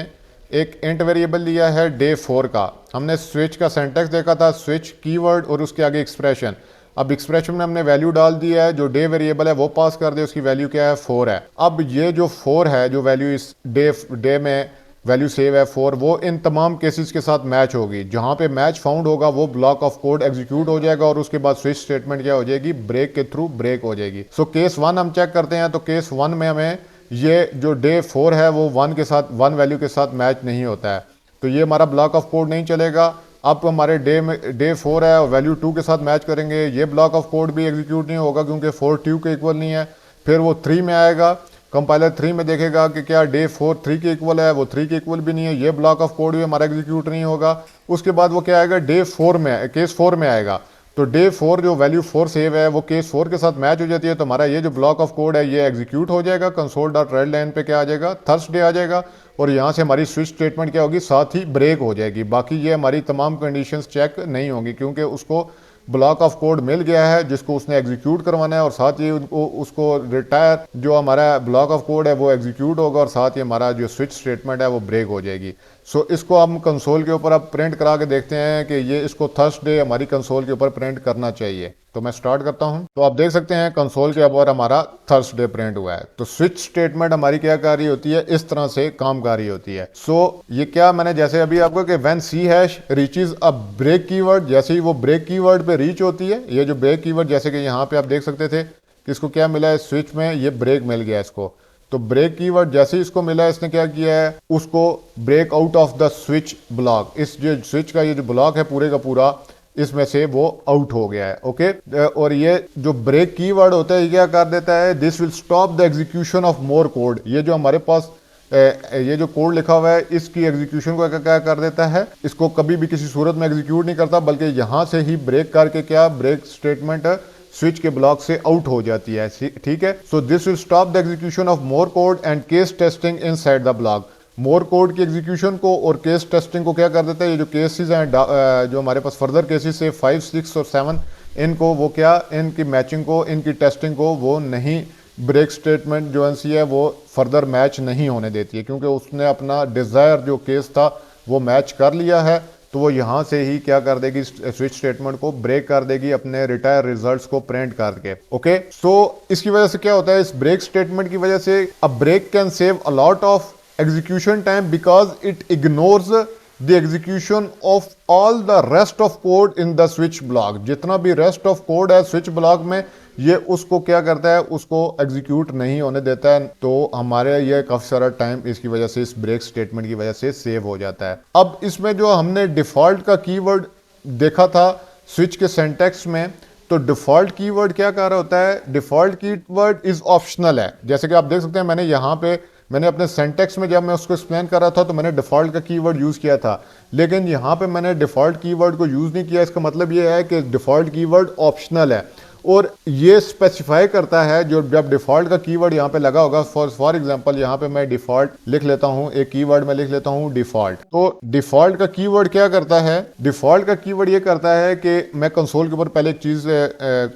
एक इंट वेरिएबल लिया है डे 4 का। हमने स्विच का सिंटैक्स देखा था, स्विच कीवर्ड और उसके आगे एक्सप्रेशन। अब एक्सप्रेशन में हमने वैल्यू डाल दी है, जो डे वेरिएबल है वो पास कर दे, उसकी वैल्यू क्या है 4 है। अब ये जो 4 है, जो वैल्यू इस डे में वैल्यू सेव है 4, वो इन तमाम केसेस के साथ मैच होगी। जहां पे मैच फाउंड होगा वो ब्लॉक ऑफ कोड एग्जीक्यूट हो जाएगा और उसके बाद स्विच स्टेटमेंट क्या हो जाएगी, ब्रेक के थ्रू ब्रेक हो जाएगी। सो केस 1 हम चेक करते हैं। तो केस 1 में हमें ये जो डे 4 है वो 1 के साथ 1 वैल्यू के साथ मैच नहीं होता है, तो ये हमारा ब्लॉक ऑफ कोड नहीं चलेगा। अब हमारे डे 4 है और वैल्यू 2 के साथ मैच करेंगे, ये ब्लॉक ऑफ कोड भी एग्जीक्यूट नहीं होगा क्योंकि 4 2 के इक्वल नहीं है। फिर वो 3 में आएगा, कंपाइलर 3 में देखेगा कि क्या डे 4 3 के इक्वल है, वो 3 के इक्वल भी नहीं है, ये ब्लॉक ऑफ कोड भी हमारा एग्जीक्यूट नहीं होगा। उसके बाद वो क्या आएगा डे 4 में, केस 4 में आएगा। तो डे 4 जो वैल्यू 4 सेव है वो केस 4 के साथ मैच हो जाती है, तो हमारा ये जो ब्लॉक ऑफ कोड है ये एग्जीक्यूट हो जाएगा। कंसोल डॉट राइट लाइन पे क्या आ जाएगा थर्सडे आ जाएगा, और यहाँ से हमारी स्विच स्टेटमेंट क्या होगी, साथ ही ब्रेक हो जाएगी। बाकी ये हमारी तमाम कंडीशंस चेक नहीं होंगी क्योंकि उसको ब्लॉक ऑफ कोड मिल गया है जिसको उसने एग्जीक्यूट करवाना है, और साथ ही उसको रिटायर जो हमारा ब्लॉक ऑफ कोड है वो एग्जीक्यूट होगा, और साथ ही हमारा जो स्विच स्टेटमेंट है वो ब्रेक हो जाएगी। सो इसको हम कंसोल के ऊपर अब प्रिंट करा के देखते हैं कि ये इसको थर्सडे हमारी कंसोल के ऊपर प्रिंट करना चाहिए। तो मैं स्टार्ट करता हूं। तो आप देख सकते हैं कंसोल के ऊपर हमारा थर्सडे प्रिंट हुआ है। तो स्विच स्टेटमेंट हमारी क्या कर रही होती है, इस तरह से काम कर रही होती है। सो ये क्या मैंने जैसे अभी आपको कि when C hash reaches a break keyword, जैसे ही वो ब्रेक कीवर्ड पे रीच होती है, ये जो ब्रेक कीवर्ड जैसे कि यहाँ पे आप देख सकते थे कि इसको क्या मिला है स्विच में, ये ब्रेक मिल गया इसको। तो ब्रेक कीवर्ड जैसे ही इसको मिला है इसने क्या किया है, उसको break out of the switch block, इस जो स्विच का ये जो ब्लॉक है पूरे का पूरा इसमें से वो आउट हो गया है, ओके। और ये जो ब्रेक कीवर्ड होता है ये क्या कर देता है, this will stop the execution of more code. ये जो हमारे पास ये जो कोड लिखा हुआ है इसकी एग्जीक्यूशन को क्या कर देता है, इसको कभी भी किसी सूरत में एग्जीक्यूट नहीं करता, बल्कि यहाँ से ही ब्रेक करके क्या ब्रेक स्टेटमेंट स्विच के ब्लॉक से आउट हो जाती है, ठीक है। So this will stop the execution of more code and case testing inside the block. More code की एग्जीक्यूशन को और केस टेस्टिंग को क्या कर देता है, ये जो केसेस हैं जो हमारे पास फर्दर केसेस है 5 6 और 7, इनको वो क्या इनकी मैचिंग को, इनकी टेस्टिंग को वो नहीं, ब्रेक स्टेटमेंट जो एनसी है वो फर्दर मैच नहीं होने देती है क्योंकि उसने अपना डिज़ायर जो केस था वो मैच कर लिया है। तो वो यहाँ से ही क्या कर देगी, स्विच स्टेटमेंट को ब्रेक कर देगी अपने रिटायर रिजल्ट्स को प्रिंट करके, ओके। सो इसकी वजह से क्या होता है, इस ब्रेक स्टेटमेंट की वजह से a break can save a lot of execution time because it ignores the execution of all the rest of code in the switch block। जितना भी rest of code है switch block में ये उसको क्या करता है, उसको एग्जीक्यूट नहीं होने देता है। तो हमारे ये काफ़ी सारा टाइम इसकी वजह से, इस ब्रेक स्टेटमेंट की वजह से सेव हो जाता है। अब इसमें जो हमने डिफ़ॉल्ट का कीवर्ड देखा था स्विच के सिंटैक्स में, तो डिफ़ॉल्ट कीवर्ड क्या कर रहा होता है, डिफ़ॉल्ट कीवर्ड इज़ ऑप्शनल है। जैसे कि आप देख सकते हैं मैंने अपने सिंटैक्स में जब मैं उसको एक्सप्लेन कर रहा था तो मैंने डिफ़ॉल्ट का कीवर्ड यूज़ किया था, लेकिन यहाँ पे मैंने डिफ़ॉल्ट कीवर्ड को यूज़ नहीं किया। इसका मतलब ये है कि डिफ़ॉल्ट कीवर्ड ऑप्शनल है और ये स्पेसिफाई करता है जो जब डिफ़ॉल्ट का कीवर्ड यहाँ पे लगा होगा, फॉर एग्जांपल यहाँ पे मैं डिफ़ॉल्ट लिख लेता हूँ, एक कीवर्ड में लिख लेता हूँ डिफ़ॉल्ट। तो डिफ़ॉल्ट का कीवर्ड क्या करता है, डिफ़ॉल्ट का कीवर्ड ये करता है कि मैं कंसोल के ऊपर पहले एक चीज़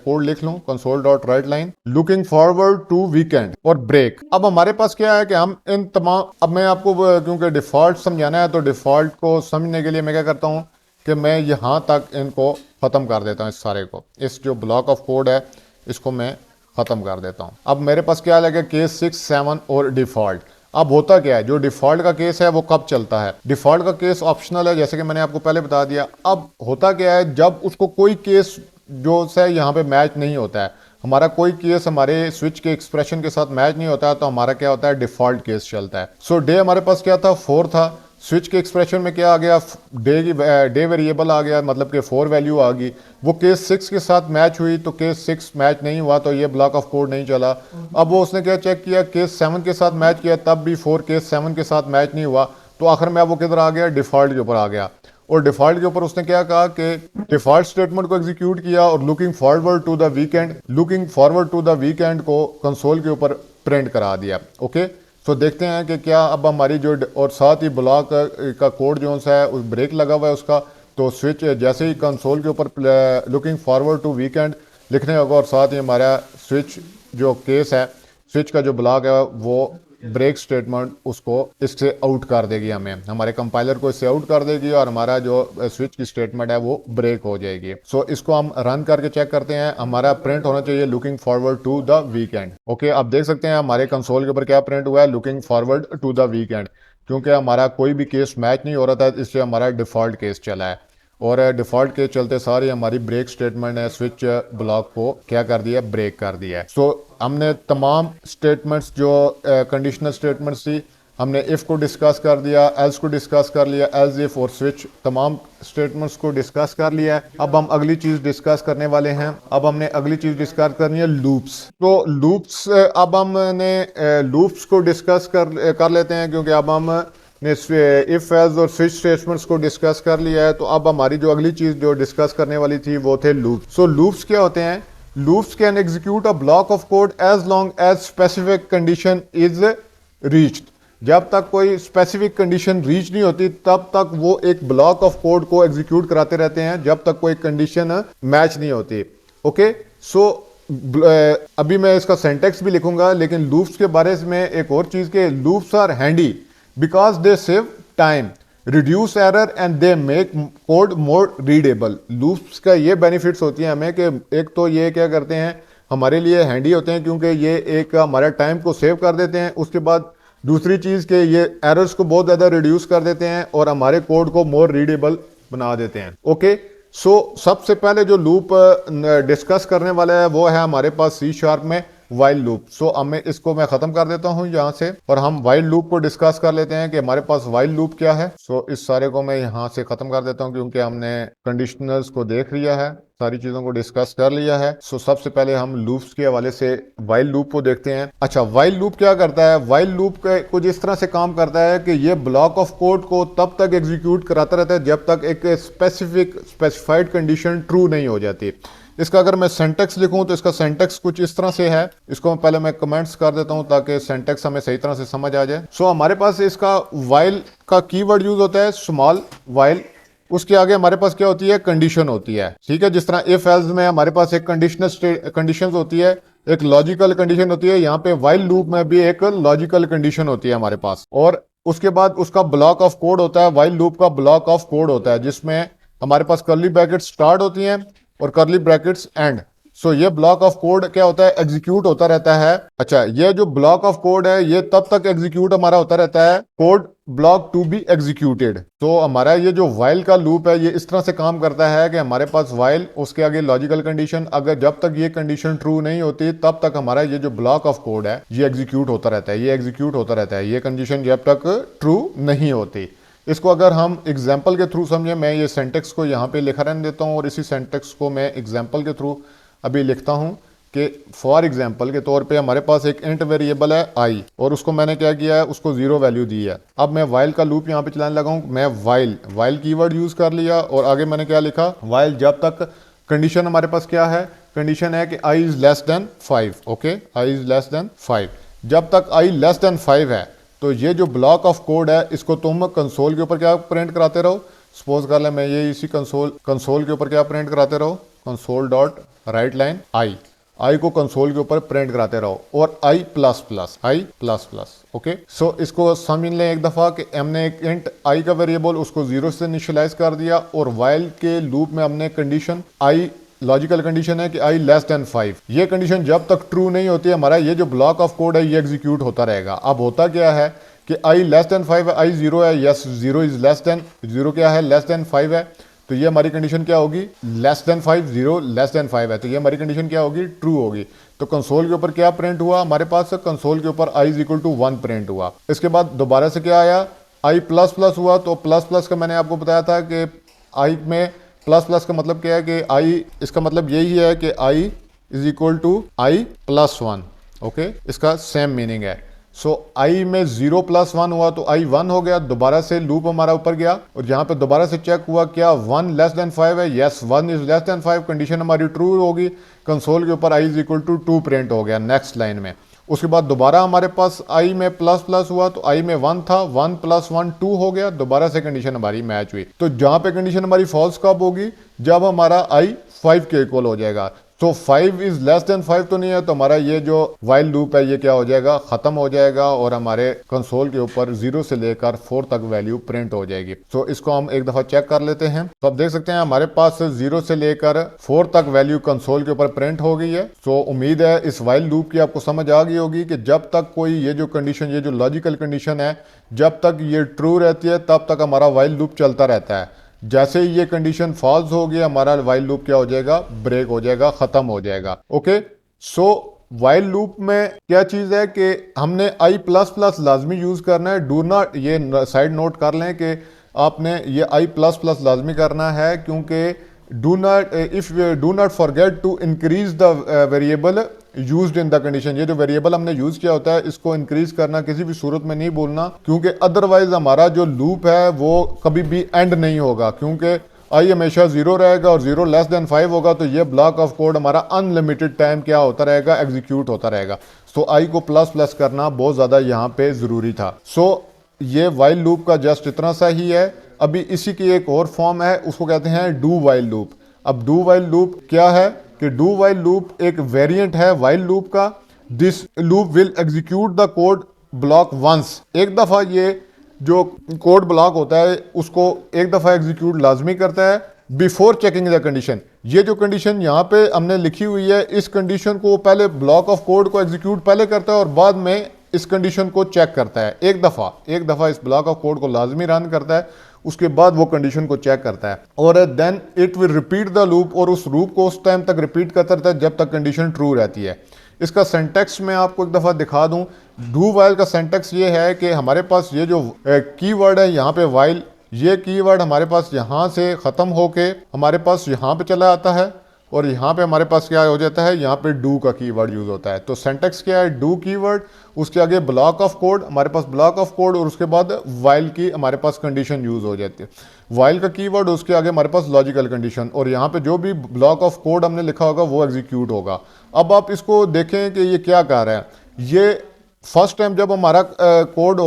कोड लिख लूँ, console.writeLine looking forward to weekend और ब्रेक। अब हमारे पास क्या है कि हम इन तमाम, अब मैं आपको क्योंकि डिफ़ॉल्ट समझाना है तो डिफ़ॉल्ट को समझने के लिए मैं क्या करता हूँ कि मैं यहाँ तक इनको ख़त्म कर देता हूँ, इस सारे को, इस जो ब्लॉक ऑफ कोड है इसको मैं ख़त्म कर देता हूँ। अब मेरे पास क्या लगे, केस 6, 7 और डिफ़ॉल्ट। अब होता क्या है, जो डिफ़ॉल्ट का केस है वो कब चलता है, डिफ़ॉल्ट का केस ऑप्शनल है जैसे कि मैंने आपको पहले बता दिया। अब होता क्या है, जब उसको कोई केस जो से यहाँ पे मैच नहीं होता है, हमारा कोई केस हमारे स्विच के एक्सप्रेशन के साथ मैच नहीं होता है, तो हमारा क्या होता है, डिफ़ॉल्ट केस चलता है। सो डे हमारे पास क्या था, 4 था, स्विच के एक्सप्रेशन में क्या आ गया, डे वेरिएबल आ गया, मतलब कि 4 वैल्यू आ गई, वो केस 6 के साथ मैच हुई, तो केस 6 मैच नहीं हुआ तो ये ब्लॉक ऑफ कोड नहीं चला। अब वो उसने क्या चेक किया, केस 7 के साथ मैच किया, तब भी 4 केस 7 के साथ मैच नहीं हुआ, तो आखिर में वो किधर आ गया, डिफ़ॉल्ट के ऊपर आ गया। और डिफ़ॉल्ट के ऊपर उसने क्या कहा कि डिफ़ॉल्ट स्टेटमेंट को एग्जीक्यूट किया और looking forward to the weekend, looking forward to the weekend को कंसोल के ऊपर प्रिंट करा दिया। ओके, तो देखते हैं कि क्या अब हमारी जो, और साथ ही ब्लॉक का कोड जो है उस ब्रेक लगा हुआ है उसका, तो स्विच जैसे ही कंसोल के ऊपर लुकिंग फॉरवर्ड टू वीकेंड लिखने होगा और साथ ही हमारा स्विच जो केस है, स्विच का जो ब्लॉक है वो ब्रेक स्टेटमेंट उसको इससे आउट कर देगी, हमें हमारे कंपाइलर को इससे आउट कर देगी और हमारा जो स्विच की स्टेटमेंट है वो ब्रेक हो जाएगी। सो इसको हम रन करके चेक करते हैं, हमारा प्रिंट होना चाहिए looking forward to the weekend. Okay, आप देख सकते हैं हमारे कंसोल के ऊपर क्या प्रिंट हुआ है, looking forward to the weekend, क्योंकि हमारा कोई भी केस मैच नहीं हो रहा था, इसलिए हमारा डिफ़ॉल्ट केस चला है। और डिफ़ॉल्ट के चलते सारी हमारी ब्रेक स्टेटमेंट है स्विच ब्लॉक को क्या कर दिया, ब्रेक कर दिया है। सो हमने तमाम स्टेटमेंट्स जो कंडीशनल स्टेटमेंट्स थी, हमने इफ़ को डिस्कस कर दिया, एल्स को डिस्कस कर लिया, एल्स इफ और स्विच, तमाम स्टेटमेंट्स को डिस्कस कर लिया है। अब हम अगली चीज़ डिस्कस करने वाले हैं, अब हमने अगली चीज़ डिस्कस करनी है लूप्स। तो लूप्स, अब हमने लूप्स को डिस्कस कर लेते हैं, क्योंकि अब हम ने इफ एल्स और स्विच स्टेटमेंट्स को डिस्कस कर लिया है। तो अब हमारी जो अगली चीज जो डिस्कस करने वाली थी वो थे लूप्स। सो लूप्स क्या होते हैं, loops can execute a block of code as long as specific condition is reached. जब तक कोई स्पेसिफिक कंडीशन रीच नहीं होती तब तक वो एक ब्लॉक ऑफ कोड को एग्जीक्यूट कराते रहते हैं, जब तक कोई कंडीशन मैच नहीं होती। ओके, सो अभी मैं इसका सेंटेक्स भी लिखूंगा, लेकिन लूप्स के बारे में एक और चीज के, loops are handy because they save time, reduce error and they make code more readable। loops का ये benefits होती हैं हमें कि एक तो ये क्या करते हैं, हमारे लिए हैंडी होते हैं क्योंकि ये एक हमारा टाइम को सेव कर देते हैं। उसके बाद दूसरी चीज़ के ये एरर्स को बहुत ज़्यादा रिड्यूस कर देते हैं और हमारे कोड को मोर रीडेबल बना देते हैं। ओके, सो सबसे पहले जो लूप डिस्कस करने वाला है वो है हमारे पास C# में वाइल लूप। सो हमें इसको मैं खत्म कर देता हूं यहां से और हम वाइल लूप को डिस्कस कर लेते हैं कि हमारे पास वाइल लूप क्या है। सो इस सारे को मैं यहां से खत्म कर देता हूं क्योंकि हमने कंडीशनल्स को देख लिया है, सारी चीजों को डिस्कस कर लिया है। सो सबसे पहले हम लूप्स के हवाले से वाइल लूप को देखते हैं। अच्छा, वाइल लूप क्या करता है, वाइल लूप कुछ इस तरह से काम करता है कि ये ब्लॉक ऑफ कोड को तब तक एग्जीक्यूट कराता रहता है जब तक एक स्पेसिफाइड कंडीशन ट्रू नहीं हो जाती। इसका अगर मैं सेंटेक्स लिखूं तो इसका सेंटेक्स कुछ इस तरह से है। इसको पहले मैं कमेंट्स कर देता हूं ताकि सेंटेक्स हमें सही तरह से समझ आ जाए। सो हमारे पास इसका वाइल का कीवर्ड यूज होता है स्मॉल वाइल, उसके आगे हमारे पास क्या होती है, कंडीशन होती है। ठीक है, जिस तरह इफ एल्स में हमारे पास एक कंडीशन होती है, एक लॉजिकल कंडीशन होती है, यहाँ पे वाइल लूप में भी एक लॉजिकल कंडीशन होती है हमारे पास। और उसके बाद उसका ब्लॉक ऑफ कोड होता है, वाइल लूप का ब्लॉक ऑफ कोड होता है जिसमें हमारे पास कर्ली ब्रैकेट्स स्टार्ट होती हैं और कर्ली ब्रैकेट्स एंड। सो ये ब्लॉक ऑफ कोड क्या होता है, एग्जीक्यूट होता रहता है। अच्छा, ये जो ब्लॉक ऑफ कोड है ये तब तक एग्जीक्यूट हमारा होता रहता है, code block to be executed. तो हमारा ये जो वाइल का लूप है ये इस तरह से काम करता है कि हमारे पास वाइल, उसके आगे लॉजिकल कंडीशन, अगर जब तक ये कंडीशन ट्रू नहीं होती तब तक हमारा ये जो ब्लॉक ऑफ कोड है ये एग्जीक्यूट होता रहता है, ये एग्जीक्यूट होता रहता है, ये कंडीशन जब तक ट्रू नहीं होती। इसको अगर हम एग्जाम्पल के थ्रू समझें, मैं ये सेंटेक्स को यहाँ पे लिखा रहने देता हूँ और इसी सेंटेक्स को मैं एग्जाम्पल के थ्रू अभी लिखता हूँ कि फॉर एग्जाम्पल के तौर पे हमारे पास एक इंट वेरिएबल है i और उसको मैंने क्या किया है, उसको 0 वैल्यू दी है। अब मैं वाइल का लूप यहाँ पे चलाने लगा हूँ, मैं वाइल कीवर्ड यूज कर लिया और आगे मैंने क्या लिखा, वाइल जब तक कंडीशन हमारे पास क्या है, कंडीशन है कि i is less than 5, okay, i is less than 5। जब तक i लेस देन 5 है तो ये जो ब्लॉक ऑफ कोड है इसको तुम कंसोल के ऊपर क्या प्रिंट कराते रहो। सपोज कर ले मैं ये इसी कंसोल के ऊपर क्या प्रिंट कराते रहो, कंसोल डॉट राइट लाइन आई को कंसोल के ऊपर प्रिंट कराते रहो, और आई प्लस प्लस, ओके। सो इसको समझ लें एक दफ़ा कि हमने एक इंट आई का वेरिएबल उसको 0 से इनिशियलाइज कर दिया, और वाइल के लूप में हमने कंडीशन आई, लॉजिकल कंडीशन है कि आई लेस देन 5। ये कंडीशन जब तक ट्रू नहीं होती है हमारा ये जो ब्लॉक ऑफ कोड है ये एग्जीक्यूट होता रहेगा। अब होता क्या है कि आई लेस देन 5 है, आई 0 है, यस 0 इज लेस देन 0 क्या है, लेस देन 5 है, तो ये हमारी कंडीशन क्या होगी, लेस देन 5, 0 लेस देन 5 है, तो ये हमारी कंडीशन क्या होगी, ट्रू होगी। तो कंसोल के ऊपर क्या प्रिंट हुआ हमारे पास, कंसोल के ऊपर i is equal to 1 print हुआ। इसके बाद दोबारा से क्या आया, i प्लस प्लस हुआ, तो प्लस प्लस का मैंने आपको बताया था कि i में प्लस प्लस का मतलब क्या है कि i, इसका मतलब यही है कि i is equal to i plus 1, ओके, इसका सेम मीनिंग है। सो i में 0 प्लस 1 हुआ तो i 1 हो गया, दोबारा से लूप हमारा ऊपर गया और यहाँ पे दोबारा से चेक हुआ क्या 1 लेस देन 5 है, yes 1 is less than 5, condition हमारी ट्रू होगी। कंसोल के ऊपर i is equal to 2 print हो गया नेक्स्ट लाइन में। उसके बाद दोबारा हमारे पास i में प्लस प्लस हुआ तो i में 1 था, 1 प्लस 1 2 हो गया, दोबारा से कंडीशन हमारी मैच हुई। तो जहाँ पे कंडीशन हमारी फॉल्स कब होगी, जब हमारा i 5 के इक्वल हो जाएगा। तो 5 इज लेस देन 5 तो नहीं है, तो हमारा ये जो वाइल लूप है ये क्या हो जाएगा, खत्म हो जाएगा और हमारे कंसोल के ऊपर 0 से लेकर 4 तक वैल्यू प्रिंट हो जाएगी। तो इसको हम एक दफा चेक कर लेते हैं। तो आप देख सकते हैं हमारे पास 0 से लेकर 4 तक वैल्यू कंसोल के ऊपर प्रिंट हो गई है। तो उम्मीद है इस वाइल लूप की आपको समझ आ गई होगी कि जब तक कोई ये जो कंडीशन, ये जो लॉजिकल कंडीशन है, जब तक ये ट्रू रहती है तब तक हमारा वाइल लूप चलता रहता है। जैसे ही ये कंडीशन फॉल्स हो गया हमारा वाइल लूप क्या हो जाएगा, ब्रेक हो जाएगा, खत्म हो जाएगा। ओके, सो वाइल लूप में क्या चीज है कि हमने आई प्लस प्लस लाजमी यूज करना है। डू नॉट, ये साइड नोट कर लें कि आपने ये आई प्लस प्लस लाजमी करना है, क्योंकि do not forget to increase the variable used in the condition. ये जो वेरिएबल हमने यूज किया होता है इसको इंक्रीज करना किसी भी सूरत में नहीं बोलना, क्योंकि अदरवाइज हमारा जो लूप है वो कभी भी एंड नहीं होगा, क्योंकि आई हमेशा 0 रहेगा और 0 लेस देन 5 होगा, तो ये ब्लॉक ऑफ कोड हमारा अनलिमिटेड टाइम क्या होता रहेगा, एग्जीक्यूट होता रहेगा। सो आई को प्लस प्लस करना बहुत ज्यादा यहाँ पे जरूरी था। सो ये वाइल लूप का जस्ट इतना सा ही है। अभी इसी की एक और फॉर्म है, उसको कहते हैं डू वाइल लूप। अब डू वाइल लूप क्या है कि डू वाइल लूप एक वेरिएंट है वाइल लूप का। This loop will execute the code block once. एक दफा ये जो कोड ब्लॉक होता है उसको एक दफा एग्जीक्यूट लाजमी करता है बिफोर चेकिंग द कंडीशन। ये जो कंडीशन यहाँ पे हमने लिखी हुई है इस कंडीशन को पहले ब्लॉक ऑफ कोड को एग्जीक्यूट पहले करता है और बाद में इस कंडीशन को चेक करता है। एक दफा इस ब्लॉक ऑफ कोड को लाजमी रन करता है, उसके बाद वो कंडीशन को चेक करता है और then it will repeat the loop, और उस लूप को उस टाइम तक रिपीट करता रहता है जब तक कंडीशन ट्रू रहती है। इसका सेंटेक्स मैं आपको एक दफा दिखा दूं। डू वाइल का सेंटेक्स ये है कि हमारे पास ये जो कीवर्ड है यहाँ पे वाइल, ये कीवर्ड हमारे पास यहाँ से खत्म होके हमारे पास यहाँ पे चला आता है और यहाँ पे हमारे पास क्या हो जाता है, यहाँ पे डू का कीवर्ड यूज होता है। तो सेंटेक्स क्या है, डू कीवर्ड, उसके आगे ब्लॉक ऑफ कोड, हमारे पास ब्लॉक ऑफ कोड, और उसके बाद वाइल की हमारे पास कंडीशन यूज हो जाती है। वाइल का कीवर्ड, उसके आगे हमारे पास लॉजिकल कंडीशन, और यहाँ पे जो भी ब्लॉक ऑफ कोड हमने लिखा होगा वो एग्जीक्यूट होगा। अब आप इसको देखें कि ये क्या कर रहा है। ये फर्स्ट टाइम जब हमारा कोड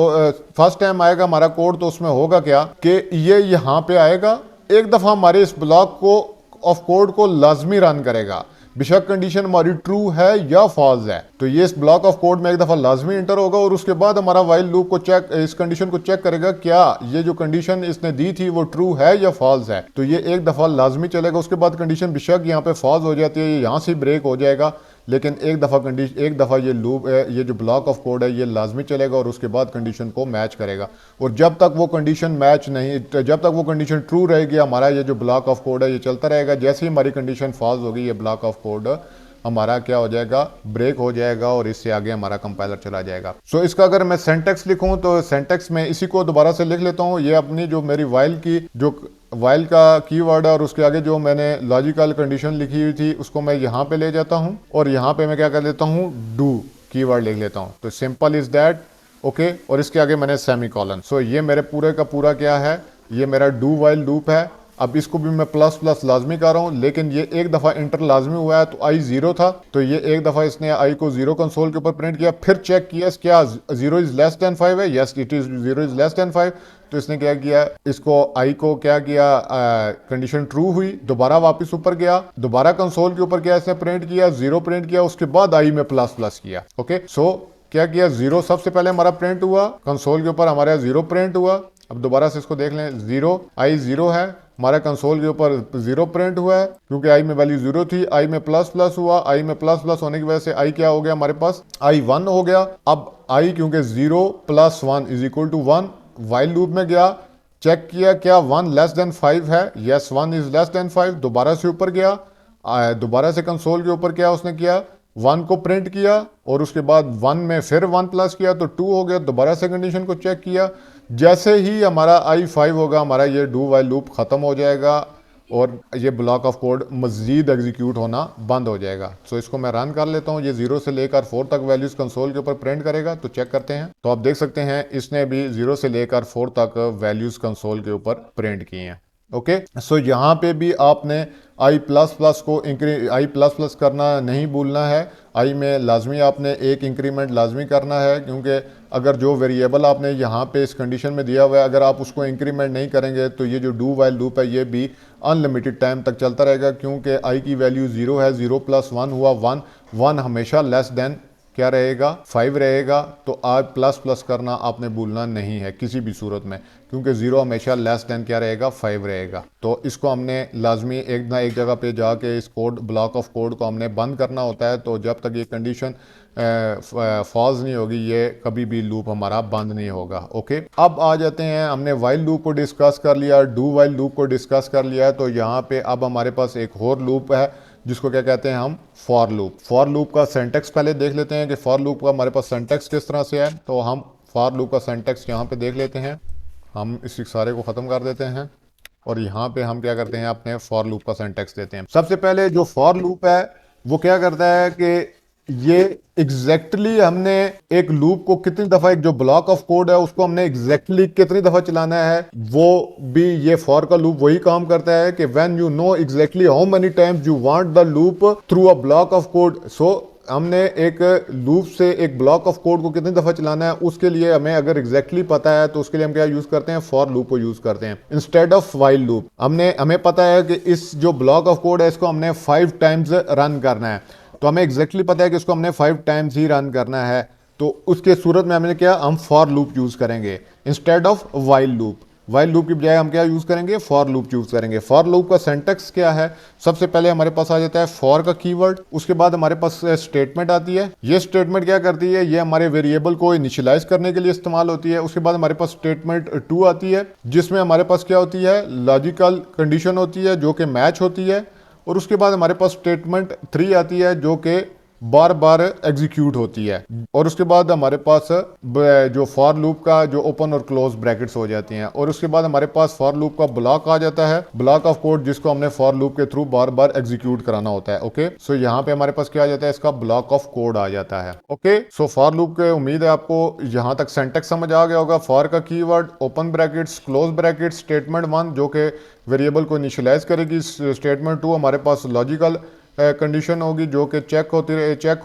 फर्स्ट टाइम आएगा हमारा कोड, तो उसमें होगा क्या कि ये यहाँ पे आएगा, एक दफा हमारे इस ब्लॉक को ऑफ कोड को लाजमी रन करेगा, बेशक कंडीशन हमारी ट्रू है या फॉल्स है। तो ये इस ब्लॉक ऑफ कोड में एक दफा लाजमी इंटर होगा और उसके बाद हमारा वाइल लूप को चेक, इस कंडीशन को चेक करेगा क्या ये जो कंडीशन इसने दी थी वो ट्रू है या फॉल्स है। तो ये एक दफा लाजमी चलेगा। उसके बाद कंडीशन बेशक यहाँ पे फॉल्स हो जाती है, ये यहाँ से ब्रेक हो जाएगा, लेकिन एक दफा ये लूप, ये जो ब्लॉक ऑफ कोड है ये लाजमी चलेगा और उसके बाद कंडीशन को मैच करेगा। और जब तक वो कंडीशन मैच नहीं, जब तक वो कंडीशन ट्रू रहेगी हमारा ये जो ब्लॉक ऑफ कोड है ये चलता रहेगा। जैसे ही हमारी कंडीशन फॉल्स होगी ये ब्लॉक ऑफ कोड हमारा क्या हो जाएगा, ब्रेक हो जाएगा और इससे आगे हमारा कंपाइलर चला जाएगा। सो इसका अगर मैं सेंटेक्स लिखूं तो सेंटेक्स में इसी को दोबारा से लिख लेता हूं। ये अपनी जो मेरी वाइल की जो वाइल का कीवर्ड है और उसके आगे जो मैंने लॉजिकल कंडीशन लिखी हुई थी उसको मैं यहाँ पे ले जाता हूँ और यहाँ पे मैं क्या कर लेता हूँ, डू कीवर्ड लिख लेता हूँ। तो सिंपल इज दैट, ओके। और इसके आगे मैंने सेमी कॉलन। सो ये मेरे पूरे का पूरा क्या है, ये मेरा डू वाइल लूप है। अब इसको भी मैं प्लस प्लस लाजमी कर रहा हूँ, लेकिन ये एक दफ़ा इंटर लाजमी हुआ है तो आई 0 था, तो ये एक दफ़ा इसने आई को 0 कंसोल के ऊपर प्रिंट किया, फिर चेक किया क्या 0 इज़ लेस दैन 5 है, yes it is 0 is less than 5, तो इसने क्या किया, इसको आई को क्या किया, कंडीशन ट्रू हुई, दोबारा वापस ऊपर गया, दोबारा कंसोल के ऊपर क्या इसने प्रिंट किया, 0 प्रिंट किया, उसके बाद आई में प्लस प्लस किया। ओके, सो क्या किया, 0 सबसे पहले हमारा प्रिंट हुआ, कंसोल के ऊपर हमारा 0 प्रिंट हुआ। अब दोबारा से इसको देख लें, 0 आई 0 है, हमारा कंसोल के ऊपर 0 प्रिंट हुआ है, क्योंकि आई में वैल्यू 0 थी, आई में प्लस प्लस हुआ, आई में प्लस प्लस होने की वजह से आई क्या हो गया, हमारे पास आई 1 हो गया। अब आई क्योंकि 0 + 1 is equal to 1, while loop में गया, चेक किया क्या 1 लेस देन 5 है, यस 1 इज लेस देन 5, दोबारा से ऊपर गया, दोबारा से कंसोल के ऊपर क्या उसने किया, 1 को प्रिंट किया, और उसके बाद 1 में फिर 1 प्लस किया तो 2 हो गया, दोबारा से कंडीशन को चेक किया। जैसे ही हमारा आई 5 होगा, हमारा ये डू वाइल लूप ख़त्म हो जाएगा और ये ब्लॉक ऑफ कोड मज़ीद एग्जीक्यूट होना बंद हो जाएगा। सो इसको मैं रन कर लेता हूँ, ये 0 से लेकर 4 तक वैल्यूज़ कंसोल के ऊपर प्रिंट करेगा, तो चेक करते हैं। तो आप देख सकते हैं इसने भी 0 से लेकर 4 तक वैल्यूज़ कंसोल के ऊपर प्रिंट की हैं। ओके, सो यहाँ पे भी आपने आई प्लस प्लस को आई प्लस प्लस करना नहीं भूलना है, आई में लाजमी आपने एक इंक्रीमेंट लाजमी करना है, क्योंकि अगर जो वेरिएबल आपने यहाँ पे इस कंडीशन में दिया हुआ है, अगर आप उसको इंक्रीमेंट नहीं करेंगे तो ये जो डू वाइल लूप है ये भी अनलिमिटेड टाइम तक चलता रहेगा, क्योंकि आई की वैल्यू 0 है, 0 + 1 हुआ 1, 1 हमेशा लेस देन क्या रहेगा, 5 रहेगा, तो आज प्लस प्लस करना आपने भूलना नहीं है किसी भी सूरत में, क्योंकि 0 हमेशा लेस देन क्या रहेगा, 5 रहेगा। तो इसको हमने लाजमी एक ना एक जगह पे जाके इस कोड ब्लॉक ऑफ कोड को हमने बंद करना होता है, तो जब तक ये कंडीशन फॉल्स नहीं होगी ये कभी भी लूप हमारा बंद नहीं होगा। ओके, अब आ जाते हैं, हमने वाइल लूप को डिस्कस कर लिया, डू वाइल लूप को डिस्कस कर लिया है, तो यहाँ पे अब हमारे पास एक और लूप है जिसको क्या कहते हैं हम, फॉर लूप। फॉर लूप का सिंटैक्स पहले देख लेते हैं कि फॉर लूप का हमारे पास सिंटैक्स किस तरह से है। तो हम फॉर लूप का सिंटैक्स यहाँ पे देख लेते हैं, हम इस सारे को ख़त्म कर देते हैं और यहाँ पे हम क्या करते हैं, अपने फॉर लूप का सिंटैक्स देते हैं। सबसे पहले जो फॉर लूप है वो क्या करता है कि ये एग्जैक्टली हमने एक लूप को कितनी दफा, एक जो ब्लॉक ऑफ कोड है उसको हमने एग्जैक्टली कितनी दफा चलाना है, वो भी ये फॉर का लूप वही काम करता है कि when you know exactly how many times you want the loop through a block of code. So हमने एक लूप से एक ब्लॉक ऑफ कोड को कितनी दफा चलाना है, उसके लिए हमें अगर एग्जैक्टली पता है तो उसके लिए हम क्या यूज करते हैं, फॉर लूप को यूज करते हैं इंस्टेड ऑफ वाइल लूप। हमें पता है कि इस जो ब्लॉक ऑफ कोड है इसको हमने 5 टाइम्स रन करना है, तो हमें एग्जैक्टली पता है कि इसको हमने 5 टाइम्स ही रन करना है, तो उसके सूरत में हमने क्या, हम फॉर लूप यूज करेंगे instead of while loop. While loop की बजाय हम क्या यूज करेंगे, फॉर लूप यूज करेंगे। फॉर लूप का सिंटैक्स क्या है, सबसे पहले हमारे पास आ जाता है फॉर का कीवर्ड, उसके बाद हमारे पास स्टेटमेंट आती है। ये स्टेटमेंट क्या करती है, ये हमारे वेरिएबल को इनिशियलाइज करने के लिए इस्तेमाल होती है। उसके बाद हमारे पास स्टेटमेंट 2 आती है, जिसमें हमारे पास क्या होती है, लॉजिकल कंडीशन होती है जो कि मैच होती है। और उसके बाद हमारे पास स्टेटमेंट 3 आती है जो कि बार बार एग्जीक्यूट होती है। और उसके बाद हमारे पास जो फॉर लूप का जो ओपन और क्लोज ब्रैकेट्स हो जाती हैं। और उसके बाद हमारे पास फॉर लूप का ब्लॉक आ जाता है, ब्लॉक ऑफ कोड, जिसको हमने फॉर लूप के थ्रू बार बार एग्जीक्यूट कराना होता है। ओके, सो यहाँ पे हमारे पास क्या आ जाता है, इसका ब्लॉक ऑफ कोड आ जाता है। ओके, सो फॉर लूप के उम्मीद है आपको यहाँ तक सिंटैक्स समझ आ गया होगा। फॉर का keyword, open brackets, close brackets, statement 1 जो कि वेरिएबल को इनिशियलाइज करेगी, स्टेटमेंट 2 हमारे पास लॉजिकल कंडीशन होगी जो कि चेक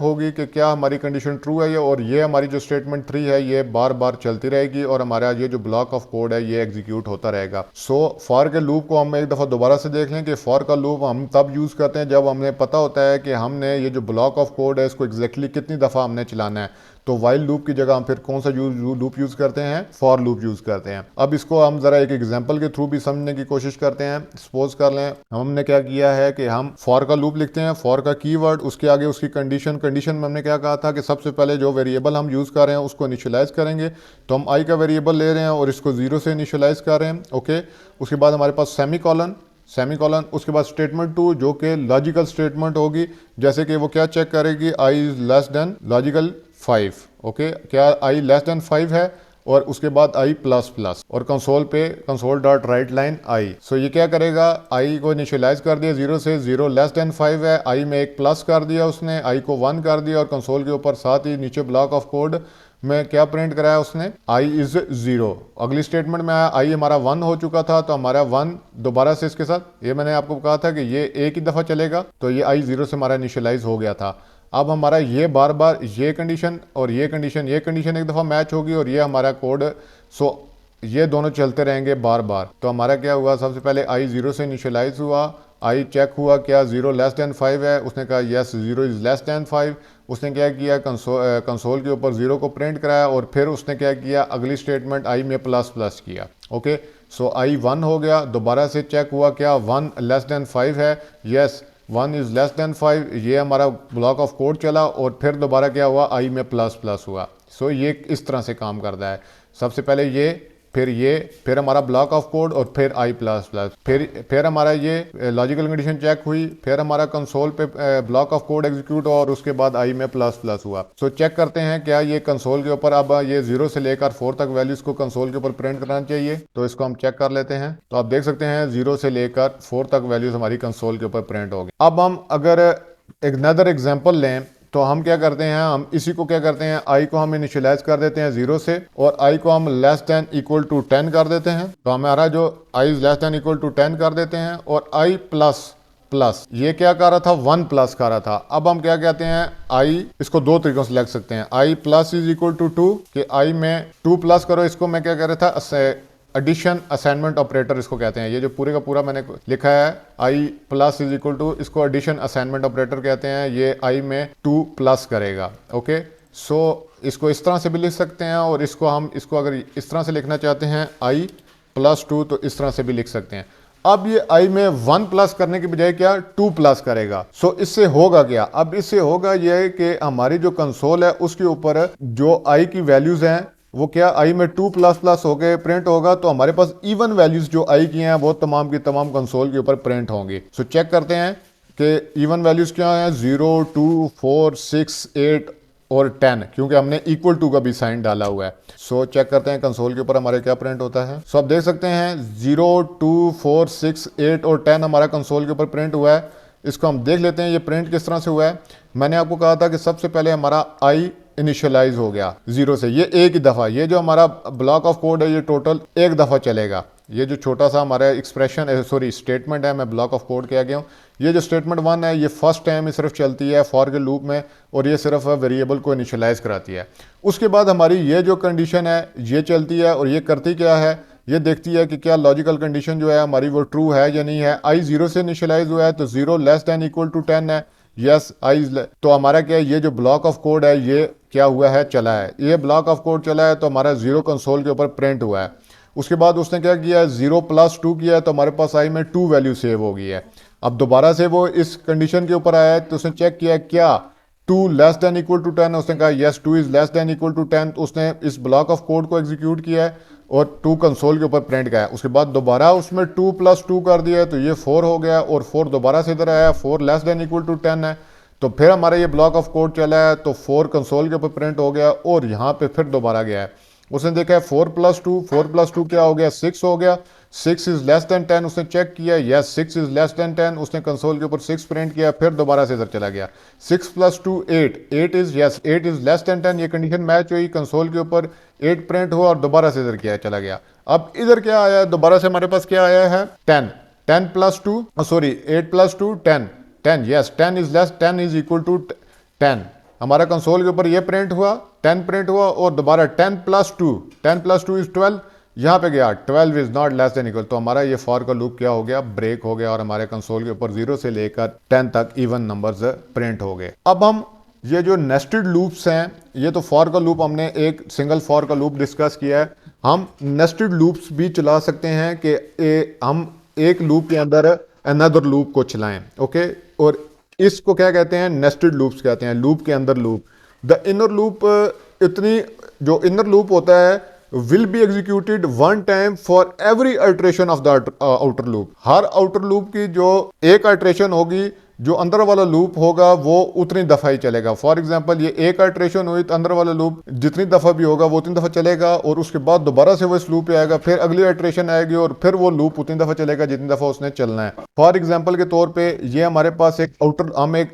होगी कि क्या हमारी कंडीशन ट्रू है ये, और ये हमारी जो स्टेटमेंट 3 है ये बार बार चलती रहेगी और हमारा ये जो ब्लॉक ऑफ कोड है ये एग्जीक्यूट होता रहेगा। सो फॉर के लूप को हम एक दफ़ा दोबारा से देख लें कि फॉर का लूप हम तब यूज़ करते हैं जब हमें पता होता है कि हमने ये जो ब्लॉक ऑफ कोड है इसको एग्जैक्टली कितनी दफ़ा हमने चलाना है। तो वाइल लूप की जगह हम फिर कौन सा लूप यूज़ करते हैं, फॉर लूप यूज़ करते हैं। अब इसको हम ज़रा एक एग्जांपल के थ्रू भी समझने की कोशिश करते हैं। सपोज कर लें हमने क्या किया है कि हम फॉर का लूप लिखते हैं, फॉर का कीवर्ड, उसके आगे उसकी कंडीशन में हमने क्या कहा था कि सबसे पहले जो वेरिएबल हम यूज़ कर रहे हैं उसको इनिशियलाइज करेंगे। तो हम आई का वेरिएबल ले रहे हैं और इसको 0 से इनिशियलाइज कर रहे हैं। ओके, उसके बाद हमारे पास सेमीकॉलन, उसके बाद स्टेटमेंट 2 जो कि लॉजिकल स्टेटमेंट होगी, जैसे कि वो क्या चेक करेगी, I is less than logical 5। Okay, क्या आई लेस देन 5 है, और उसके बाद आई प्लस प्लस, और console dot write line I. So ये क्या करेगा, आई को इनिशियलाइज कर दिया 0 से, 0 लेस देन 5 है, आई में एक प्लस कर दिया उसने, आई को 1 कर दिया और कंसोल के ऊपर साथ ही नीचे ब्लॉक ऑफ कोड में क्या प्रिंट कराया उसने, आई इज 0। अगली स्टेटमेंट में आया आई हमारा 1 हो चुका था, तो हमारा 1 दोबारा से इसके साथ, ये मैंने आपको कहा था कि ये एक ही दफ़ा चलेगा, तो ये आई 0 से हमारा इनिशियलाइज हो गया था। अब हमारा ये बार बार ये कंडीशन और ये कंडीशन एक दफ़ा मैच होगी और ये हमारा कोड, सो ये दोनों चलते रहेंगे बार बार। तो हमारा क्या हुआ, सबसे पहले आई 0 से इनिशियलाइज हुआ, आई चेक हुआ क्या 0 लेस दैन 5 है, उसने कहा यस 0 इज़ लेस दैन 5। उसने क्या किया, कंसोल के ऊपर 0 को प्रिंट कराया और फिर उसने क्या किया, अगली स्टेटमेंट आई में प्लस प्लस किया। ओके, सो आई 1 हो गया, दोबारा से चेक हुआ क्या 1 लेस दैन 5 है, यस 1 इज़ लेस दैन 5। ये हमारा ब्लॉक ऑफ कोड चला और फिर दोबारा क्या हुआ, आई में प्लस प्लस हुआ। सो ये इस तरह से काम करता है, सबसे पहले ये, फिर हमारा ब्लॉक ऑफ कोड और फिर आई प्लस प्लस, फिर हमारा ये लॉजिकल कंडीशन चेक हुई, फिर हमारा कंसोल पे ब्लॉक ऑफ कोड एग्जीक्यूट हुआ और उसके बाद आई में प्लस प्लस हुआ। सो चेक करते हैं क्या ये कंसोल के ऊपर अब ये 0 से लेकर 4 तक वैल्यूज को कंसोल के ऊपर प्रिंट करना चाहिए। तो इसको हम चेक कर लेते हैं। तो आप देख सकते हैं 0 से लेकर 4 तक वैल्यूज हमारी कंसोल के ऊपर प्रिंट हो गई। अब हम अगर एक नदर एग्जाम्पल लें तो हम क्या करते हैं, हम इसी को क्या करते हैं, आई को हम इनिशियलाइज कर देते हैं 0 से और आई को हम लेस दैन इक्वल टू 10 कर देते हैं। तो हमारा जो आई लेस दैन इक्वल टू 10 कर देते हैं और आई प्लस प्लस ये क्या कर रहा था, 1 प्लस कर रहा था। अब हम क्या कहते हैं, आई इसको दो तरीकों से लिख सकते हैं, आई प्लस इज इक्वल टू 2 कि आई में 2 प्लस करो, इसको मैं क्या कह रहा था, एडिशन असाइनमेंट ऑपरेटर इसको कहते हैं। ये जो पूरे का पूरा मैंने लिखा है आई प्लस इज इक्वल टू, इसको एडिशन असाइनमेंट ऑपरेटर कहते हैं। ये आई में 2 प्लस करेगा। ओके, सो इसको इस तरह से भी लिख सकते हैं और इसको अगर इस तरह से लिखना चाहते हैं आई प्लस 2 तो इस तरह से भी लिख सकते हैं। अब ये आई में 1 प्लस करने की बजाय क्या 2 प्लस करेगा। सो इससे होगा क्या, अब इससे होगा ये कि हमारी जो कंसोल है उसके ऊपर जो आई की वैल्यूज हैं वो क्या आई में 2 प्लस प्लस होके प्रिंट होगा, तो हमारे पास इवन वैल्यूज जो आई की हैं वो तमाम की तमाम कंसोल के ऊपर प्रिंट होंगी। सो चेक करते हैं कि इवन वैल्यूज क्या हैं, 0 2 4 6 8 और 10, क्योंकि हमने इक्वल टू का भी साइन डाला हुआ है। सो चेक करते हैं कंसोल के ऊपर हमारे क्या प्रिंट होता है। सो आप देख सकते हैं 0 2 4 6 8 और 10 हमारा कंसोल के ऊपर प्रिंट हुआ है। इसको हम देख लेते हैं ये प्रिंट किस तरह से हुआ है। मैंने आपको कहा था कि सबसे पहले हमारा आई इनिशियलाइज हो गया 0 से, ये एक ही दफ़ा, ये जो हमारा ब्लॉक ऑफ कोड है ये टोटल एक दफ़ा चलेगा। ये जो छोटा सा हमारा एक्सप्रेशन स्टेटमेंट है, मैं ब्लॉक ऑफ कोड किया गया हूँ, ये जो स्टेटमेंट 1 है ये फर्स्ट टाइम ही सिर्फ चलती है फॉर के लूप में और ये सिर्फ वेरिएबल को इनिशियलाइज कराती है। उसके बाद हमारी ये जो कंडीशन है ये चलती है और ये करती क्या है, ये देखती है कि क्या लॉजिकल कंडीशन जो है हमारी वो ट्रू है या नहीं है। आई 0 से इनिशियलाइज हुआ है तो 0 लेस दैन इक्वल टू 10 है, यस आई, तो हमारा क्या है, ये जो ब्लॉक ऑफ कोड है ये क्या हुआ है, चला है। ये ब्लॉक ऑफ कोड चला है तो हमारा 0 कंसोल के ऊपर प्रिंट हुआ है। उसके बाद उसने क्या किया, 0 प्लस 2 किया है तो हमारे पास आई में 2 वैल्यू सेव हो गई है। अब दोबारा से वो इस कंडीशन के ऊपर आया है तो उसने चेक किया क्या 2 लेस दैन इक्वल टू 10, उसने कहा yes 2 is less than equal to 10, तो उसने इस ब्लॉक ऑफ कोड को एग्जीक्यूट किया है और 2 कंसोल के ऊपर प्रिंट किया है। उसके बाद दोबारा उसमें 2 प्लस 2 कर दिया है तो ये 4 हो गया और 4 दोबारा से इधर आया, 4 लेस दैन इक्वल टू 10 है, तो फिर हमारा ये ब्लॉक ऑफ कोड चला है तो 4 कंसोल के ऊपर प्रिंट हो गया और यहाँ पे फिर दोबारा गया है। उसने देखा है 4 प्लस 2 क्या हो गया, 6 हो गया, 6 इज लेस दैन 10, उसने चेक किया यस 6 इज लेस दैन 10, उसने कंसोल के ऊपर 6 प्रिंट किया, फिर दोबारा से इधर चला गया, 6 plus 2 8 is yes 8 is less then 10, ये कंडीशन मैच हुई, कंसोल के ऊपर 8 प्रिंट हुआ और दोबारा से इधर किया चला गया। अब इधर क्या आया, दोबारा से हमारे पास क्या आया है 10 plus 2 8 plus 2 10 yes 10 is less 10 is equal to 10, हमारा कंसोल के ऊपर ये प्रिंट हुआ 10 प्रिंट हुआ और दोबारा 10 प्लस 2 इज 12, यहाँ पे गया 12 is not less than equal, तो हमारा ये फॉर का लूप क्या हो गया, ब्रेक हो गया और हमारे कंसोल के ऊपर 0 से लेकर 10 तक इवन नंबर्स प्रिंट हो गए। अब हम ये जो नेस्टेड लूप्स हैं, ये तो फॉर का लूप हमने एक सिंगल फॉर का लूप डिस्कस किया है, हम नेस्टेड लूप्स भी चला सकते हैं कि हम एक लूप के अंदर अनदर लूप को चलाएं। ओके, और इसको क्या कहते हैं, नेस्टेड लूप्स कहते हैं, लूप के अंदर लूप। द इनर लूप, इतनी जो इनर लूप होता है will be executed one time for every alteration of the outer loop, her outer loop की जो एक अल्ट्रेशन होगी जो अंदर वाला लूप होगा वो उतनी दफ़ा ही चलेगा। फॉर एग्जांपल ये एक आइट्रेशन हुई तो अंदर वाला लूप जितनी दफ़ा भी होगा वो उतनी दफ़ा चलेगा और उसके बाद दोबारा से वो इस लूप पे आएगा, फिर अगली आइट्रेशन आएगी और फिर वो लूप उतनी दफ़ा चलेगा जितनी दफ़ा उसने चलना है। फॉर एग्जाम्पल के तौर पर ये हमारे पास एक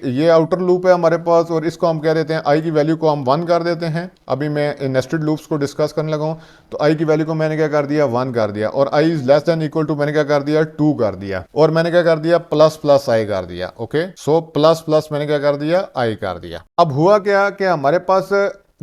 ये आउटर लूप है हमारे पास और इसको हम कह देते हैं आई की वैल्यू को हम 1 कर देते हैं। अभी मैं नेस्टेड लूप्स को डिस्कस करने लगा हूँ तो आई की वैल्यू को मैंने क्या कर दिया 1 कर दिया और I is less than equal to मैंने क्या कर दिया 2 कर दिया और मैंने क्या कर दिया प्लस प्लस आई कर दिया। ओके, सो प्लस प्लस मैंने क्या कर दिया आई कर दिया। अब हुआ क्या कि हमारे पास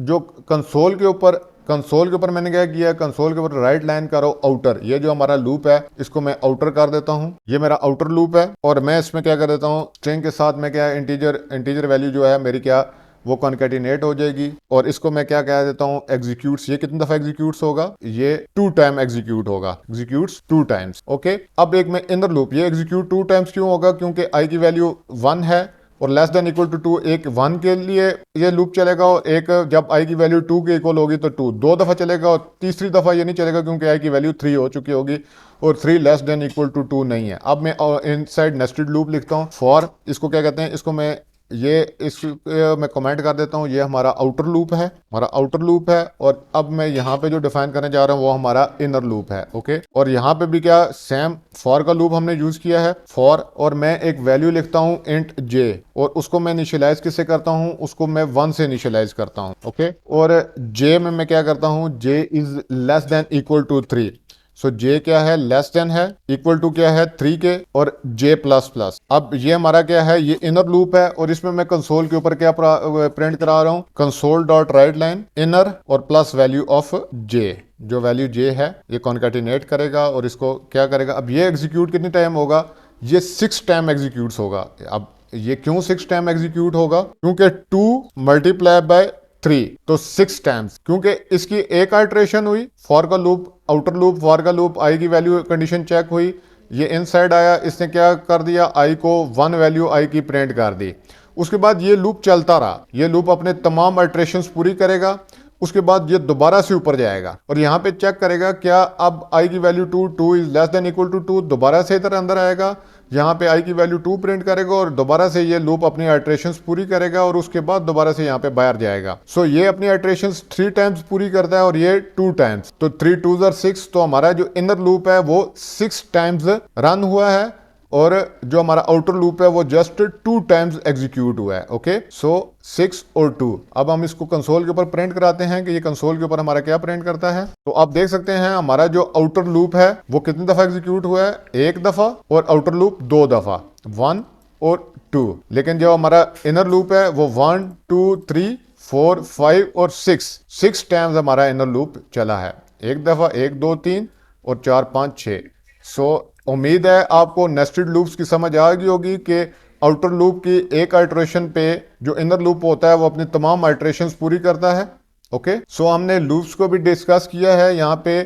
जो कंसोल के ऊपर मैंने क्या किया, कंसोल के ऊपर राइट लाइन करो आउटर, ये जो हमारा लूप है इसको मैं आउटर कर देता हूं, ये मेरा आउटर लूप है और मैं इसमें क्या कर देता हूं स्ट्रिंग के साथ में क्या इंटीजर वैल्यू जो है मेरी क्या वो कॉन्केटिनेट हो जाएगी और इसको मैं क्या कह देता हूं एग्जीक्यूट्स। ये कितनी दफा एग्जीक्यूट्स होगा, ये 2 टाइम एग्जीक्यूट होगा, एग्जीक्यूट्स 2 टाइम्स। ओके, अब एक मैं इनर लूप, ये एग्जीक्यूट 2 टाइम्स क्यों होगा, क्योंकि आई की वैल्यू 1 है और लेस देन इक्वल टू 2 एक 1 के लिए ये लूप चलेगा और एक जब आई की वैल्यू 2 के इक्वल होगी तो 2 दो दफा चलेगा और तीसरी दफा ये नहीं चलेगा क्योंकि आई की वैल्यू 3 हो चुकी होगी और 3 लेस देन इक्वल टू 2 नहीं है। अब मैं इनसाइड नेस्टेड लूप लिखता हूँ फॉर, इसको क्या कहते हैं, इसको मैं मैं कमेंट कर देता हूँ, ये हमारा आउटर लूप है, हमारा आउटर लूप है और अब मैं यहाँ पे जो डिफाइन करने जा रहा हूँ वो हमारा इनर लूप है। ओके, और यहाँ पे भी क्या सेम फॉर का लूप हमने यूज किया है फॉर और मैं एक वैल्यू लिखता हूँ इंट जे और उसको मैं इनिशियलाइज किससे करता हूँ, उसको मैं 1 से इनिशियलाइज करता हूँ। ओके, और जे में मैं क्या करता हूँ, J is less than equal to 3। So J क्या है, लेस देन है, इक्वल टू क्या है 3 के और जे प्लस प्लस। अब ये हमारा क्या है, ये इनर लूप है और इसमें मैं कंसोल के ऊपर क्या प्रिंट करा रहा हूँ, console dot write line inner और प्लस वैल्यू ऑफ जे। जो वैल्यू जे है ये कॉन्केटिनेट करेगा और इसको क्या करेगा, अब ये एग्जीक्यूट कितनी टाइम होगा, ये 6 टाइम एग्जीक्यूट होगा। अब ये क्यों 6 टाइम एग्जीक्यूट होगा, क्योंकि 2 मल्टीप्लाई बाय 3 तो 6 टाइम्स, क्योंकि इसकी एक आइट्रेशन हुई फॉर का लूप, आउटर लूप फॉर का लूप, आई की वैल्यू कंडीशन चेक हुई, ये इनसाइड आया, इसने क्या कर दिया, आई को 1 वैल्यू आई की प्रिंट कर दी। उसके बाद ये लूप चलता रहा, ये लूप अपने तमाम आइट्रेशंस पूरी करेगा, उसके बाद ये दोबारा से ऊपर जाएगा और यहाँ पे चेक करेगा क्या अब आई की value 2 is less than equal to 2, दोबारा से इधर अंदर आएगा, यहाँ पे आई की वैल्यू 2 प्रिंट करेगा और दोबारा से ये लूप अपनी आइट्रेशंस पूरी करेगा और उसके बाद दोबारा से यहाँ पे बाहर जाएगा। सो ये अपनी आइट्रेशंस 3 टाइम्स पूरी करता है और ये 2 टाइम्स, तो 3 2 आर 6, तो हमारा जो इनर लूप है वो 6 टाइम्स रन हुआ है और जो हमारा आउटर लूप है वो जस्ट 2 टाइम्स एग्जीक्यूट हुआ है। ओके, सो 6 और 2। अब हम इसको कंसोल के ऊपर प्रिंट कराते हैं कि ये कंसोल के ऊपर हमारा क्या प्रिंट करता है। तो आप देख सकते हैं हमारा जो आउटर लूप है वो कितनी दफा एग्जीक्यूट हुआ है, 1 दफा, और आउटर लूप 2 दफा, 1 और 2। लेकिन जो हमारा इनर लूप है वो 1 2 3 4 5 और 6 टाइम्स हमारा इनर लूप चला है, 1 दफा, 1 2 3 और 4 5 6। सो उम्मीद है आपको नेस्टेड लूप्स की समझ आ गई होगी कि आउटर लूप की एक आइट्रेशन पे जो इनर लूप होता है वो अपनी तमाम आइट्रेशंस पूरी करता है। ओके, सो हमने लूप्स को भी डिस्कस किया है यहाँ पे,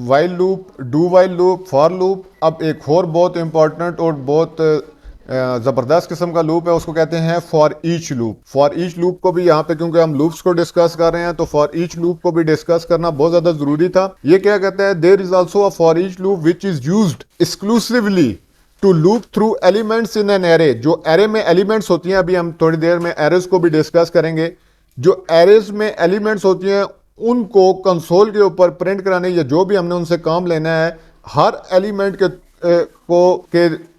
while loop, do while loop, for loop. अब एक और बहुत इंपॉर्टेंट और बहुत ज़बरदस्त किस्म का लूप है, उसको कहते हैं for each loop. For each loop को भी यहाँ पे, क्योंकि हम लूप्स को डिस्कस कर रहे हैं तो फॉर ईच लूप को भी डिस्कस करना बहुत ज़्यादा ज़रूरी था। ये क्या कहता है, there is also a for each loop which is used exclusively to loop through elements in an array. जो एरे में एलिमेंट्स होती हैं, अभी हम थोड़ी देर में एरेज को भी डिस्कस करेंगे, जो एरेज में एलिमेंट्स होती हैं उनको कंसोल के ऊपर प्रिंट कराने या जो भी हमने उनसे काम लेना है, हर एलिमेंट के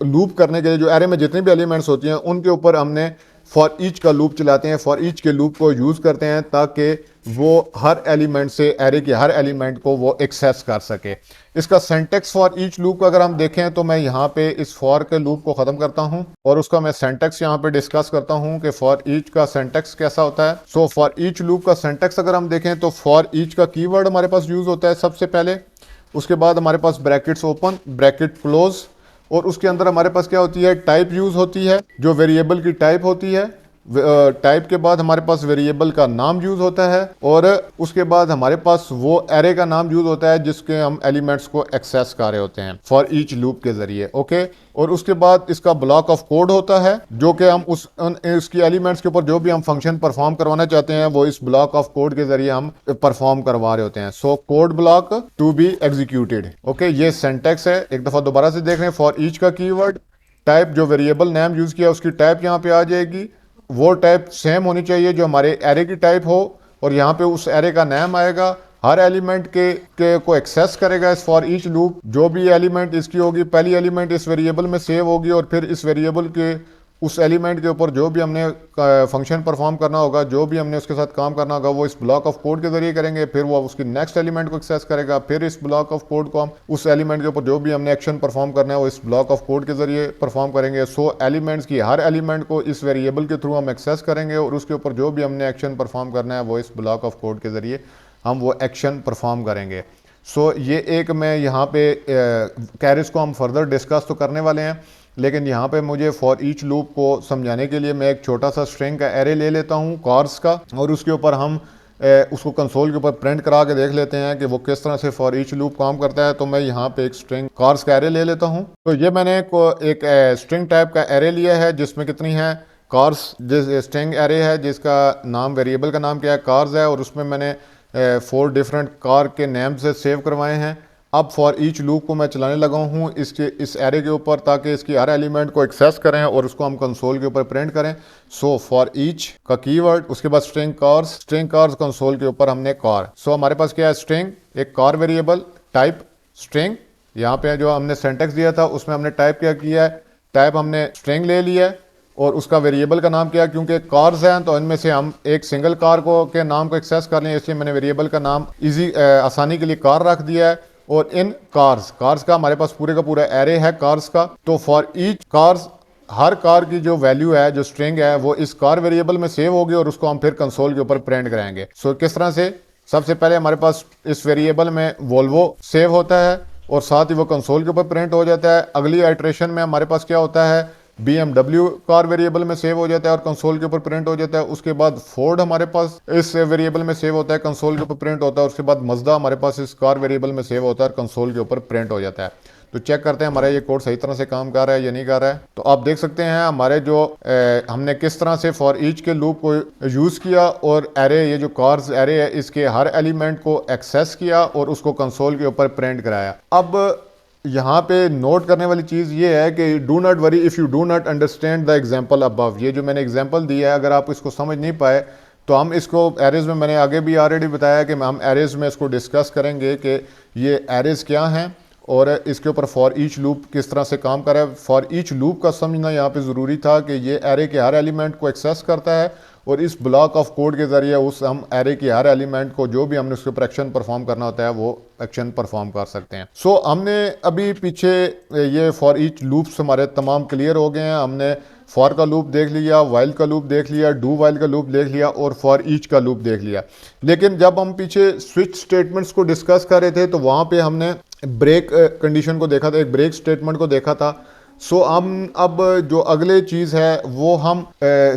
लूप करने के लिए जो एरे में जितनी भी एलिमेंट्स होती हैं उनके ऊपर हमने फॉर ईच का लूप चलाते हैं, फॉर ईच के लूप को यूज़ करते हैं ताकि वो हर एलिमेंट से, एरे के हर एलिमेंट को वो एक्सेस कर सके। इसका सिंटैक्स फॉर ईच लूप अगर हम देखें तो मैं यहाँ पे इस फॉर के लूप को ख़त्म करता हूँ और उसका मैं सिंटैक्स यहाँ पे डिस्कस करता हूँ कि फॉर ईच का सिंटैक्स कैसा होता है। सो फॉर ईच लूप का सिंटैक्स अगर हम देखें तो फॉर ईच का कीवर्ड हमारे पास यूज़ होता है सबसे पहले, उसके बाद हमारे पास ब्रैकेट्स ओपन, ब्रैकेट क्लोज, और उसके अंदर हमारे पास क्या होती है, टाइप यूज होती है जो वेरिएबल की टाइप होती है। टाइप के बाद हमारे पास वेरिएबल का नाम यूज होता है और उसके बाद हमारे पास वो एरे का नाम यूज होता है जिसके हम एलिमेंट्स को एक्सेस कर रहे होते हैं फॉर ईच लूप के जरिए। ओके, और उसके बाद इसका ब्लॉक ऑफ कोड होता है जो कि हम उसकी एलिमेंट्स के ऊपर जो भी हम फंक्शन परफॉर्म करवाना चाहते हैं वो इस ब्लॉक ऑफ कोड के जरिए हम परफॉर्म करवा रहे होते हैं। So code block to be executed. Okay, ये सिंटैक्स है, एक दफा दोबारा से देख रहे हैं, फॉर ईच का कीवर्ड, टाइप जो वेरिएबल नेम यूज़ किया उसकी टाइप यहाँ पे आ जाएगी, वो टाइप सेम होनी चाहिए जो हमारे एरे की टाइप हो, और यहाँ पे उस एरे का नाम आएगा। हर एलिमेंट के को एक्सेस करेगा इस फॉर ईच लूप। जो भी एलिमेंट इसकी होगी, पहली एलिमेंट इस वेरिएबल में सेव होगी, और फिर इस वेरिएबल के उस एलिमेंट के ऊपर जो भी हमने फंक्शन परफॉर्म करना होगा, जो भी हमने उसके साथ काम करना होगा, वो इस ब्लॉक ऑफ कोड के जरिए करेंगे। फिर वो उसकी नेक्स्ट एलिमेंट को एक्सेस करेगा, फिर इस ब्लॉक ऑफ कोड को हम उस एलिमेंट के ऊपर जो भी हमने एक्शन परफॉर्म करना है वो इस ब्लॉक ऑफ कोड के जरिए परफॉर्म करेंगे। सो एलिमेंट्स की हर एलिमेंट को इस वेरिएबल के थ्रू हम एक्सेस करेंगे, और उसके ऊपर जो भी हमने एक्शन परफॉर्म करना है वो इस ब्लॉक ऑफ कोड के जरिए हम वो एक्शन परफॉर्म करेंगे। सो ये एक मैं यहाँ पे कैरिज को हम फर्दर डिस्कस तो करने वाले हैं, लेकिन यहाँ पे मुझे फॉर ईच लूप को समझाने के लिए मैं एक छोटा सा स्ट्रिंग का एरे ले लेता हूँ कार्स का, और उसके ऊपर हम उसको कंसोल के ऊपर प्रिंट करा के देख लेते हैं कि वो किस तरह से फॉर ईच लूप काम करता है। तो मैं यहाँ पे एक स्ट्रिंग कार्स का एरे ले लेता हूँ। तो ये मैंने एक स्ट्रिंग टाइप का एरे लिया है जिसमें कितनी है कार्स, जिस स्ट्रिंग एरे है जिसका नाम वेरिएबल का नाम क्या है कार्स है, और उसमें मैंने 4 डिफरेंट कार के नेम से सेव करवाए हैं। अब फॉर ईच लूप को मैं चलाने लगा हूँ इस एरे के ऊपर, ताकि इसकी हर एलिमेंट को एक्सेस करें और उसको हम कंसोल के ऊपर प्रिंट करें। सो फॉर ईच का कीवर्ड, उसके बाद स्ट्रिंग कार्स कंसोल के ऊपर हमने कार। सो हमारे पास क्या है स्ट्रिंग, एक कार वेरिएबल टाइप स्ट्रिंग। यहाँ पे जो हमने सेंटेक्स दिया था उसमें हमने टाइप क्या किया है, टाइप हमने स्ट्रिंग ले लिया है, और उसका वेरिएबल का नाम क्या, क्योंकि कार्स हैं तो इनमें से हम एक सिंगल कार को के नाम को एक्सेस कर लें, इसलिए मैंने वेरिएबल का नाम आसानी के लिए कार रख दिया है। और इन कार्स का हमारे पास पूरे का पूरा एरे है कार्स का। तो for each cars, her car की जो वैल्यू है, जो स्ट्रिंग है, वो इस कार वेरिएबल में सेव होगी, और उसको हम फिर कंसोल के ऊपर प्रिंट कराएंगे। सो किस तरह से, सबसे पहले हमारे पास इस वेरिएबल में वोल्वो सेव होता है, और साथ ही वो कंसोल के ऊपर प्रिंट हो जाता है। अगली आइट्रेशन में हमारे पास क्या होता है, BMW कार वेरिएबल में सेव हो जाता है और कंसोल के ऊपर प्रिंट हो जाता है। उसके बाद फोर्ड हमारे पास इस वेरिएबल में सेव होता है, कंसोल के ऊपर प्रिंट होता है। उसके बाद मजदा हमारे पास इस कार वेरिएबल में सेव होता है और कंसोल के ऊपर प्रिंट हो जाता है। तो चेक करते हैं हमारा ये कोड सही तरह से काम कर रहा है या नहीं कर रहा है। तो आप देख सकते हैं हमारे जो हमने किस तरह से फॉर ईच के लूप को यूज़ किया, और एरे, ये जो कार्स एरे है, इसके हर एलिमेंट को एक्सेस किया और उसको कंसोल के ऊपर प्रिंट कराया। अब यहाँ पे नोट करने वाली चीज़ ये है कि do not worry if you do not understand the example above. ये जो मैंने एग्जाम्पल दिया है, अगर आप इसको समझ नहीं पाए तो हम इसको एरेज में, मैंने आगे भी ऑलरेडी बताया कि हम एरेज में इसको डिस्कस करेंगे कि ये एरेज क्या हैं, और इसके ऊपर फॉर ईच लूप किस तरह से काम कर रहा है। फॉर ईच लूप का समझना यहाँ पे ज़रूरी था कि ये एरे के हर एलिमेंट को एक्सेस करता है, और इस ब्लॉक ऑफ कोड के ज़रिए उस हम एरे की हर एलिमेंट को जो भी हमने उसके ऊपर एक्शन परफॉर्म करना होता है वो एक्शन परफॉर्म कर सकते हैं। सो हमने अभी पीछे ये फॉर ईच लूप्स हमारे तमाम क्लियर हो गए हैं। हमने फॉर का लूप देख लिया, वाइल का लूप देख लिया, डू वाइल का लूप देख लिया, और फॉर ईच का लूप देख लिया। लेकिन जब हम पीछे स्विच स्टेटमेंट्स को डिस्कस कर रहे थे तो वहाँ पे हमने ब्रेक कंडीशन को देखा था, एक ब्रेक स्टेटमेंट को देखा था। सो हम अब जो अगले चीज़ है वो हम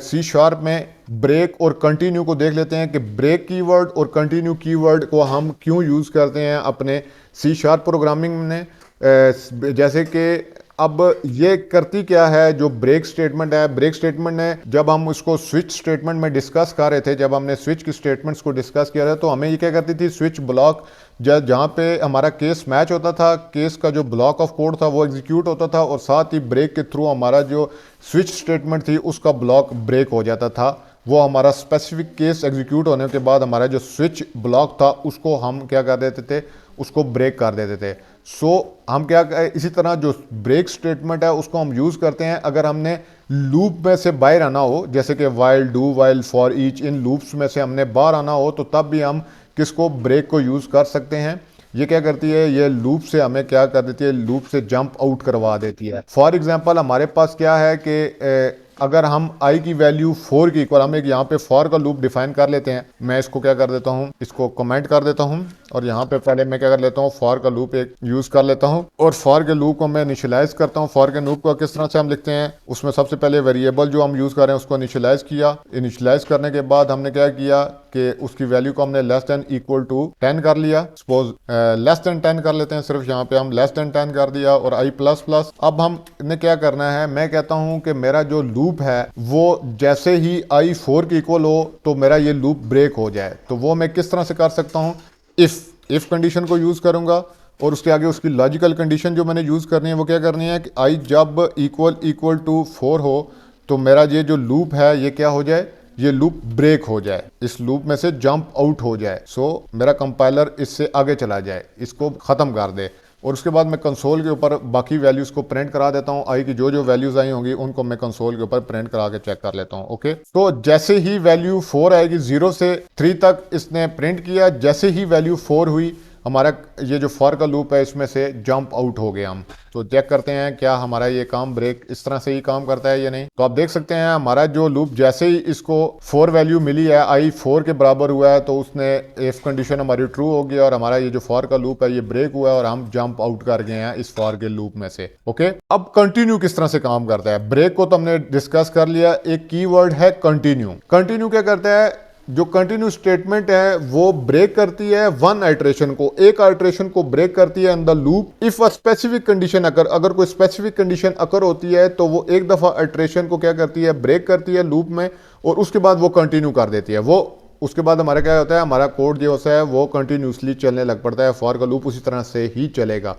C# में ब्रेक और कंटिन्यू को देख लेते हैं कि ब्रेक कीवर्ड और कंटिन्यू कीवर्ड को हम क्यों यूज़ करते हैं अपने C# प्रोग्रामिंग में। जैसे कि अब ये करती क्या है जो ब्रेक स्टेटमेंट है, ब्रेक स्टेटमेंट ने जब हम उसको स्विच स्टेटमेंट में डिस्कस कर रहे थे, जब हमने स्विच की स्टेटमेंट्स को डिस्कस किया था, तो हमें ये क्या करती थी, स्विच ब्लॉक जहाँ पे हमारा केस मैच होता था, केस का जो ब्लॉक ऑफ कोड था वो एग्जीक्यूट होता था, और साथ ही ब्रेक के थ्रू हमारा जो स्विच स्टेटमेंट थी उसका ब्लॉक ब्रेक हो जाता था। वो हमारा स्पेसिफिक केस एग्जीक्यूट होने के बाद हमारा जो स्विच ब्लॉक था उसको हम क्या कर देते थे, उसको ब्रेक कर देते थे। सो हम क्या, इसी तरह जो ब्रेक स्टेटमेंट है उसको हम यूज़ करते हैं अगर हमने लूप में से बाहर आना हो, जैसे कि while, do while, for each, in loops में से हमने बाहर आना हो, तो तब भी हम किसको, ब्रेक को यूज़ कर सकते हैं। ये क्या करती है, ये लूप से हमें क्या कर देती है, लूप से जंप आउट करवा देती है। फॉर एग्जांपल हमारे पास क्या है कि अगर हम i की वैल्यू 4 की इक्वल, हम एक यहाँ पे फॉर का लूप डिफाइन कर लेते हैं। मैं इसको क्या कर देता हूँ, इसको कमेंट कर देता हूँ, और यहाँ पे पहले मैं क्या कर लेता हूँ, फॉर का लूप एक यूज़ कर लेता हूँ, और फॉर के लूप को मैं इनिशियलाइज करता हूँ। फॉर के लूप को किस तरह से हम लिखते हैं, उसमें सबसे पहले वेरिएबल जो हम यूज़ कर रहे हैं उसको इनिशियलाइज किया। इनिशियलाइज करने के बाद हमने क्या किया कि उसकी वैल्यू को हमने लेस देन इक्वल टू 10 कर लिया। सपोज लेस देन 10 कर लेते हैं, सिर्फ यहाँ पे हम लेस देन 10 कर दिया, और i प्लस प्लस। अब हमने क्या करना है, मैं कहता हूँ कि मेरा जो लूप है वो जैसे ही i 4 के इक्वल हो तो मेरा ये लूप ब्रेक हो जाए। तो वो मैं किस तरह से कर सकता हूँ, इफ कंडीशन को यूज़ करूँगा, और उसके आगे उसकी लॉजिकल कंडीशन जो मैंने यूज़ करनी है वो क्या करनी है कि आई जब इक्वल टू 4 हो तो मेरा ये जो लूप है ये क्या हो जाए, ये लूप ब्रेक हो जाए, इस लूप में से जंप आउट हो जाए। सो मेरा कंपाइलर इससे आगे चला जाए, इसको ख़त्म कर दे। और उसके बाद मैं कंसोल के ऊपर बाकी वैल्यूज़ को प्रिंट करा देता हूँ। आई की जो जो वैल्यूज़ आई होंगी उनको मैं कंसोल के ऊपर प्रिंट करा के चेक कर लेता हूँ। ओके, तो जैसे ही वैल्यू 4 आएगी, 0 से 3 तक इसने प्रिंट किया, जैसे ही वैल्यू 4 हुई हमारा ये जो फॉर का लूप है इसमें से जंप आउट हो गया हम। तो चेक करते हैं क्या हमारा ये काम ब्रेक इस तरह से ही काम करता है या नहीं। तो आप देख सकते हैं हमारा जो लूप जैसे ही इसको 4 वैल्यू मिली है, आई 4 के बराबर हुआ है, तो उसने इफ कंडीशन हमारी ट्रू हो गई और हमारा ये जो फॉर का लूप है ये ब्रेक हुआ है और हम जंप आउट कर गए हैं इस फॉर के लूप में से। ओके, अब कंटिन्यू किस तरह से काम करता है। ब्रेक को तो हमने डिस्कस कर लिया, एक कीवर्ड है कंटिन्यू। कंटिन्यू क्या करता है, जो कंटिन्यू स्टेटमेंट है वो ब्रेक करती है वन आइट्रेशन को, एक आइट्रेशन को ब्रेक करती है in the loop if a specific condition अगर कोई स्पेसिफिक कंडीशन अकर होती है तो वो एक दफा आइट्रेशन को क्या करती है, ब्रेक करती है लूप में, और उसके बाद वो कंटिन्यू कर देती है। वो उसके बाद हमारा क्या होता है, हमारा कोड जो होता है वो कंटिन्यूसली चलने लग पड़ता है, फॉर का लूप उसी तरह से ही चलेगा।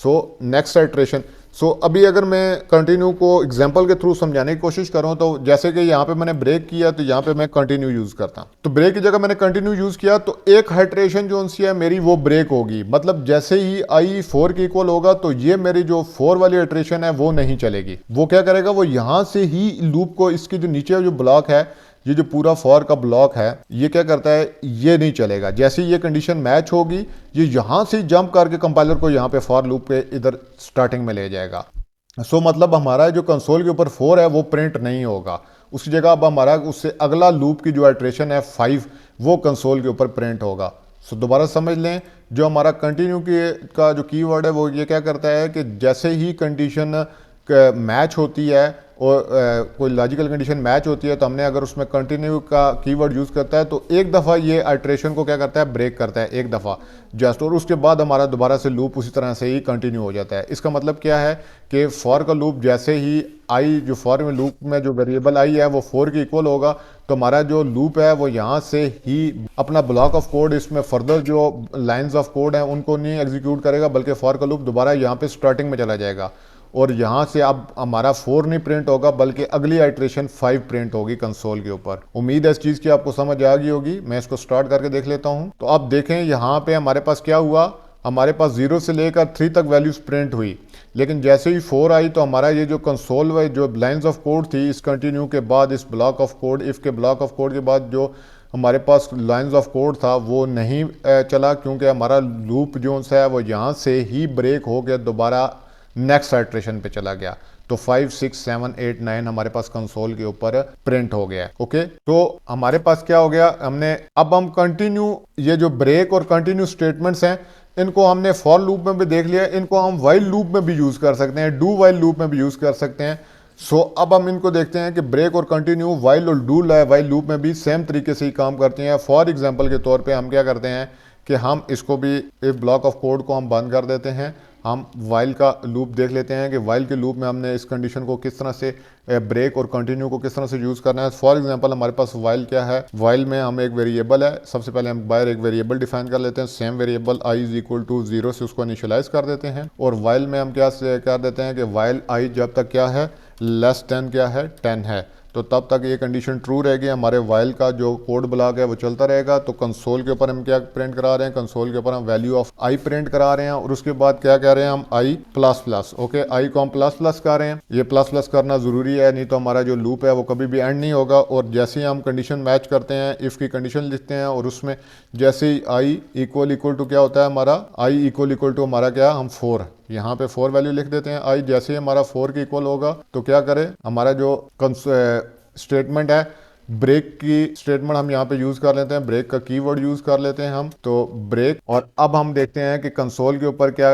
So next iteration. सो अभी अगर मैं कंटिन्यू को एग्जांपल के थ्रू समझाने की कोशिश करूं तो जैसे कि यहाँ पे मैंने ब्रेक किया तो यहाँ पे मैं कंटिन्यू यूज करता हूं, तो ब्रेक की जगह मैंने कंटिन्यू यूज किया तो एक हाइट्रेशन जो सी है मेरी वो ब्रेक होगी। मतलब जैसे ही आई 4 के इक्वल होगा तो ये मेरी जो 4 वाली हाइट्रेशन है वो नहीं चलेगी। वो क्या करेगा, वो यहाँ से ही लूप को, इसकी जो नीचे जो ब्लॉक है, ये जो पूरा फॉर का ब्लॉक है ये क्या करता है, ये नहीं चलेगा। जैसे ही ये कंडीशन मैच होगी ये यहां से जंप करके कंपाइलर को यहाँ पे फॉर लूप के इधर स्टार्टिंग में ले जाएगा। सो मतलब हमारा जो कंसोल के ऊपर 4 है वो प्रिंट नहीं होगा, उसकी जगह अब हमारा उससे अगला लूप की जो आइट्रेशन है 5 वो कंसोल के ऊपर प्रिंट होगा। सो दोबारा समझ लें, जो हमारा कंटिन्यू का जो कीवर्ड है वो ये क्या करता है कि जैसे ही कंडीशन मैच होती है और कोई लॉजिकल कंडीशन मैच होती है तो हमने अगर उसमें कंटिन्यू का कीवर्ड यूज़ करता है तो एक दफ़ा ये आइट्रेशन को क्या करता है, ब्रेक करता है एक दफ़ा जस्ट, और उसके बाद हमारा दोबारा से लूप उसी तरह से ही कंटिन्यू हो जाता है। इसका मतलब क्या है कि फॉर का लूप जैसे ही आई, जो फॉर में लूप में जो वेरिएबल आई है वो 4 के इक्वल होगा तो हमारा जो लूप है वो यहाँ से ही अपना ब्लॉक ऑफ कोड, इसमें फर्दर जो लाइन्स ऑफ कोड हैं उनको नहीं एग्जीक्यूट करेगा, बल्कि फॉर का लूप दोबारा यहाँ पे स्टार्टिंग में चला जाएगा और यहाँ से अब हमारा 4 नहीं प्रिंट होगा बल्कि अगली आइट्रेशन 5 प्रिंट होगी कंसोल के ऊपर। उम्मीद है इस चीज़ की आपको समझ आ गई होगी। मैं इसको स्टार्ट करके देख लेता हूँ। तो आप देखें यहाँ पे हमारे पास क्या हुआ, हमारे पास 0 से लेकर 3 तक वैल्यूज प्रिंट हुई, लेकिन जैसे ही 4 आई तो हमारा ये जो कंसोल वाइज जो लाइन्स ऑफ कोड थी इस कंटिन्यू के बाद, इस ब्लॉक ऑफ कोड, इफ के ब्लॉक ऑफ कोड के बाद जो हमारे पास लाइंस ऑफ कोड था वो नहीं चला, क्योंकि हमारा लूप जो है वो यहाँ से ही ब्रेक हो गया, दोबारा नेक्स्ट आइट्रेशन पे चला गया। तो 5, 6, 7, 8, 9 हमारे पास कंसोल के ऊपर प्रिंट हो गया। ओके, तो हमारे पास क्या हो गया, अब हम कंटिन्यू, ये जो ब्रेक और कंटिन्यू स्टेटमेंट्स हैं इनको हमने फॉर लूप में भी देख लिया, इनको हम वाइल लूप में भी यूज कर सकते हैं, डू वाइल लूप में भी यूज कर सकते हैं। सो अब हम इनको देखते हैं कि ब्रेक और कंटिन्यू वाइल और डू वाइल लूप में भी सेम तरीके से ही काम करते हैं। फॉर एग्जांपल के तौर पे हम क्या करते हैं कि हम इसको भी, इस ब्लॉक ऑफ कोड को हम बंद कर देते हैं, हम वाइल का लूप देख लेते हैं कि वाइल के लूप में हमने इस कंडीशन को किस तरह से, ब्रेक और कंटिन्यू को किस तरह से यूज़ करना है। फॉर एग्जांपल हमारे पास वाइल क्या है, वाइल में हम एक वेरिएबल है, सबसे पहले हम बाहर एक वेरिएबल डिफाइन कर लेते हैं, same variable I is equal to 0 से उसको इनिशियलाइज कर देते हैं, और वाइल में हम क्या कर देते हैं कि वाइल आई जब तक क्या है, लेस देन क्या है, 10 है, तो तब तक ये कंडीशन ट्रू रहेगी, हमारे वाइल का जो कोड ब्लॉक है वो चलता रहेगा। तो कंसोल के ऊपर हम क्या प्रिंट करा रहे हैं, कंसोल के ऊपर हम वैल्यू ऑफ आई प्रिंट करा रहे हैं, और उसके बाद क्या कह रहे हैं हम, आई प्लस प्लस। ओके, आई को हम प्लस प्लस कर रहे हैं, ये प्लस प्लस करना जरूरी है, नहीं तो हमारा जो लूप है वो कभी भी एंड नहीं होगा। और जैसे ही हम कंडीशन मैच करते हैं, इफ की कंडीशन लिखते हैं, और उसमें जैसे ही आई इक्वल टू क्या होता है हमारा, आई इक्वल टू हमारा क्या, हम 4 यहाँ पे 4 वैल्यू लिख देते हैं। आई जैसे ही हमारा 4 के इक्वल होगा तो क्या करें, हमारा जो स्टेटमेंट है, ब्रेक की स्टेटमेंट हम यहाँ पे यूज कर लेते हैं, ब्रेक का कीवर्ड यूज कर लेते हैं हम, तो ब्रेक। और अब हम देखते हैं कि कंसोल के ऊपर क्या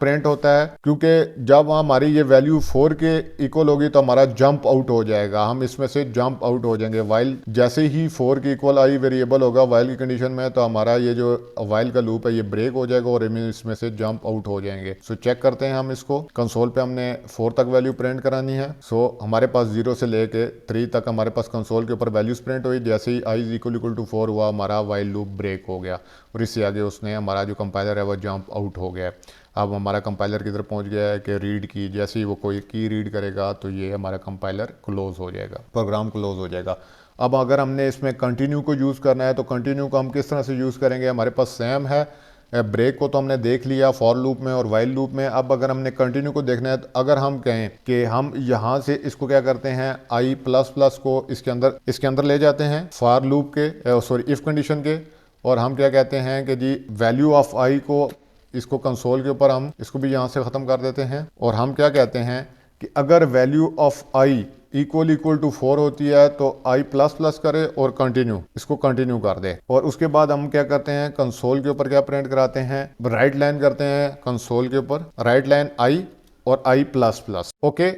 प्रिंट होता है, क्योंकि जब हमारी ये वैल्यू 4 के इक्वल होगी तो हमारा जंप आउट हो जाएगा, हम इसमें से जंप आउट हो जाएंगे। वाइल जैसे ही 4 के इक्वल आई वेरिएबल होगा वाइल की कंडीशन में, तो हमारा ये जो वाइल का लूप है ये ब्रेक हो जाएगा और इसमें से जंप आउट हो जाएंगे। सो चेक करते हैं हम इसको, कंसोल पे हमने 4 तक वैल्यू प्रिंट करानी है। सो हमारे पास 0 से लेके 3 तक हमारे पास कंसोल के ऊपर वैल्यूज प्रिंट हुई, जैसे ही आई इज टू 4 हुआ हमारा वाइल लूप ब्रेक हो गया और इससे आगे उसने हमारा जो कंपाइलर है वो जंप आउट हो गया। अब हमारा कंपाइलर की तरफ पहुंच गया है कि रीड की, जैसे ही वो कोई की रीड करेगा तो ये हमारा कंपाइलर क्लोज हो जाएगा, प्रोग्राम क्लोज हो जाएगा। अब अगर हमने इसमें कंटिन्यू को यूज़ करना है तो कंटिन्यू को हम किस तरह से यूज़ करेंगे, हमारे पास सेम है। ब्रेक को तो हमने देख लिया फॉर लूप में और वाइल लूप में। अब अगर हमने कंटिन्यू को देखना है तो अगर हम कहें कि हम यहाँ से इसको क्या करते हैं, आई प्लस प्लस को इसके अंदर ले जाते हैं फॉर लूप के, सॉरी इफ कंडीशन के, और हम क्या कहते हैं कि जी वैल्यू ऑफ आई को इसको कंसोल के ऊपर हम इसको भी यहाँ से ख़त्म कर देते हैं और हम क्या कहते हैं कि अगर value of I equal to 4 होती है तो आई प्लस प्लस करे और कंटिन्यू, इसको कंटिन्यू कर दे। और उसके बाद हम क्या करते हैं, कंसोल के ऊपर क्या प्रिंट कराते हैं, राइट लाइन करते हैं कंसोल के ऊपर, राइट लाइन आई और आई प्लस प्लस। ओके,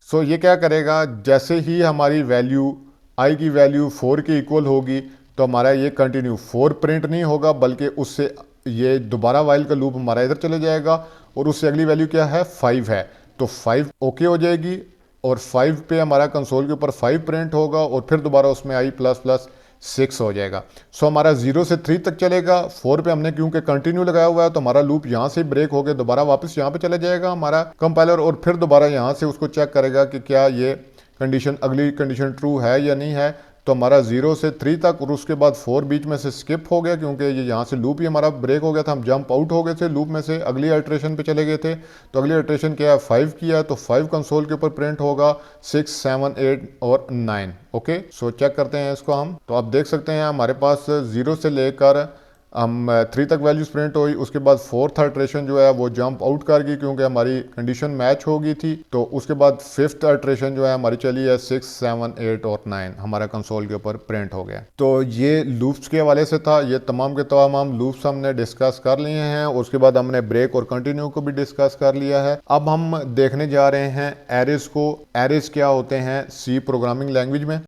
सो ये क्या करेगा, जैसे ही हमारी वैल्यू आई की वैल्यू 4 के इक्वल होगी तो हमारा ये कंटिन्यू 4 प्रिंट नहीं होगा, बल्कि उससे ये दोबारा वाइल का लूप हमारा इधर चले जाएगा और उससे अगली वैल्यू क्या है, 5 है, तो 5 ओके हो जाएगी और 5 पे हमारा कंसोल के ऊपर 5 प्रिंट होगा और फिर दोबारा उसमें आई प्लस प्लस 6 हो जाएगा। सो हमारा 0 से 3 तक चलेगा। 4 पे हमने क्योंकि कंटिन्यू लगाया हुआ है तो हमारा लूप यहाँ से ब्रेक हो गया, दोबारा वापस यहाँ पे चले जाएगा हमारा कंपाइलर और फिर दोबारा यहाँ से उसको चेक करेगा कि क्या ये कंडीशन, अगली कंडीशन ट्रू है या नहीं है। तो हमारा 0 से 3 तक और उसके बाद 4 बीच में से स्किप हो गया क्योंकि ये यहाँ से लूप ही हमारा ब्रेक हो गया था, हम जंप आउट हो गए थे लूप में से, अगली अल्ट्रेशन पे चले गए थे। तो अगली अल्ट्रेशन क्या है, 5 किया, तो 5 कंसोल के ऊपर प्रिंट होगा, 6, 7, 8 और 9। ओके, सो चेक करते हैं इसको हम। तो आप देख सकते हैं हमारे पास 0 से लेकर हम 3 तक वैल्यूज प्रिंट हुई, उसके बाद 4th अल्ट्रेशन जो है वो जंप आउट कर गई क्योंकि हमारी कंडीशन मैच हो गई थी। तो उसके बाद 5th अल्ट्रेशन जो है हमारी चली है 6, 7, 8 और 9, हमारा कंसोल के ऊपर प्रिंट हो गया। तो ये लूप्स के हवाले से था, ये तमाम के तमाम लूप्स हमने डिस्कस कर लिए हैं। उसके बाद हमने ब्रेक और कंटिन्यू को भी डिस्कस कर लिया है। अब हम देखने जा रहे हैं एरेज को। एरेज क्या होते हैं सी प्रोग्रामिंग लैंग्वेज में।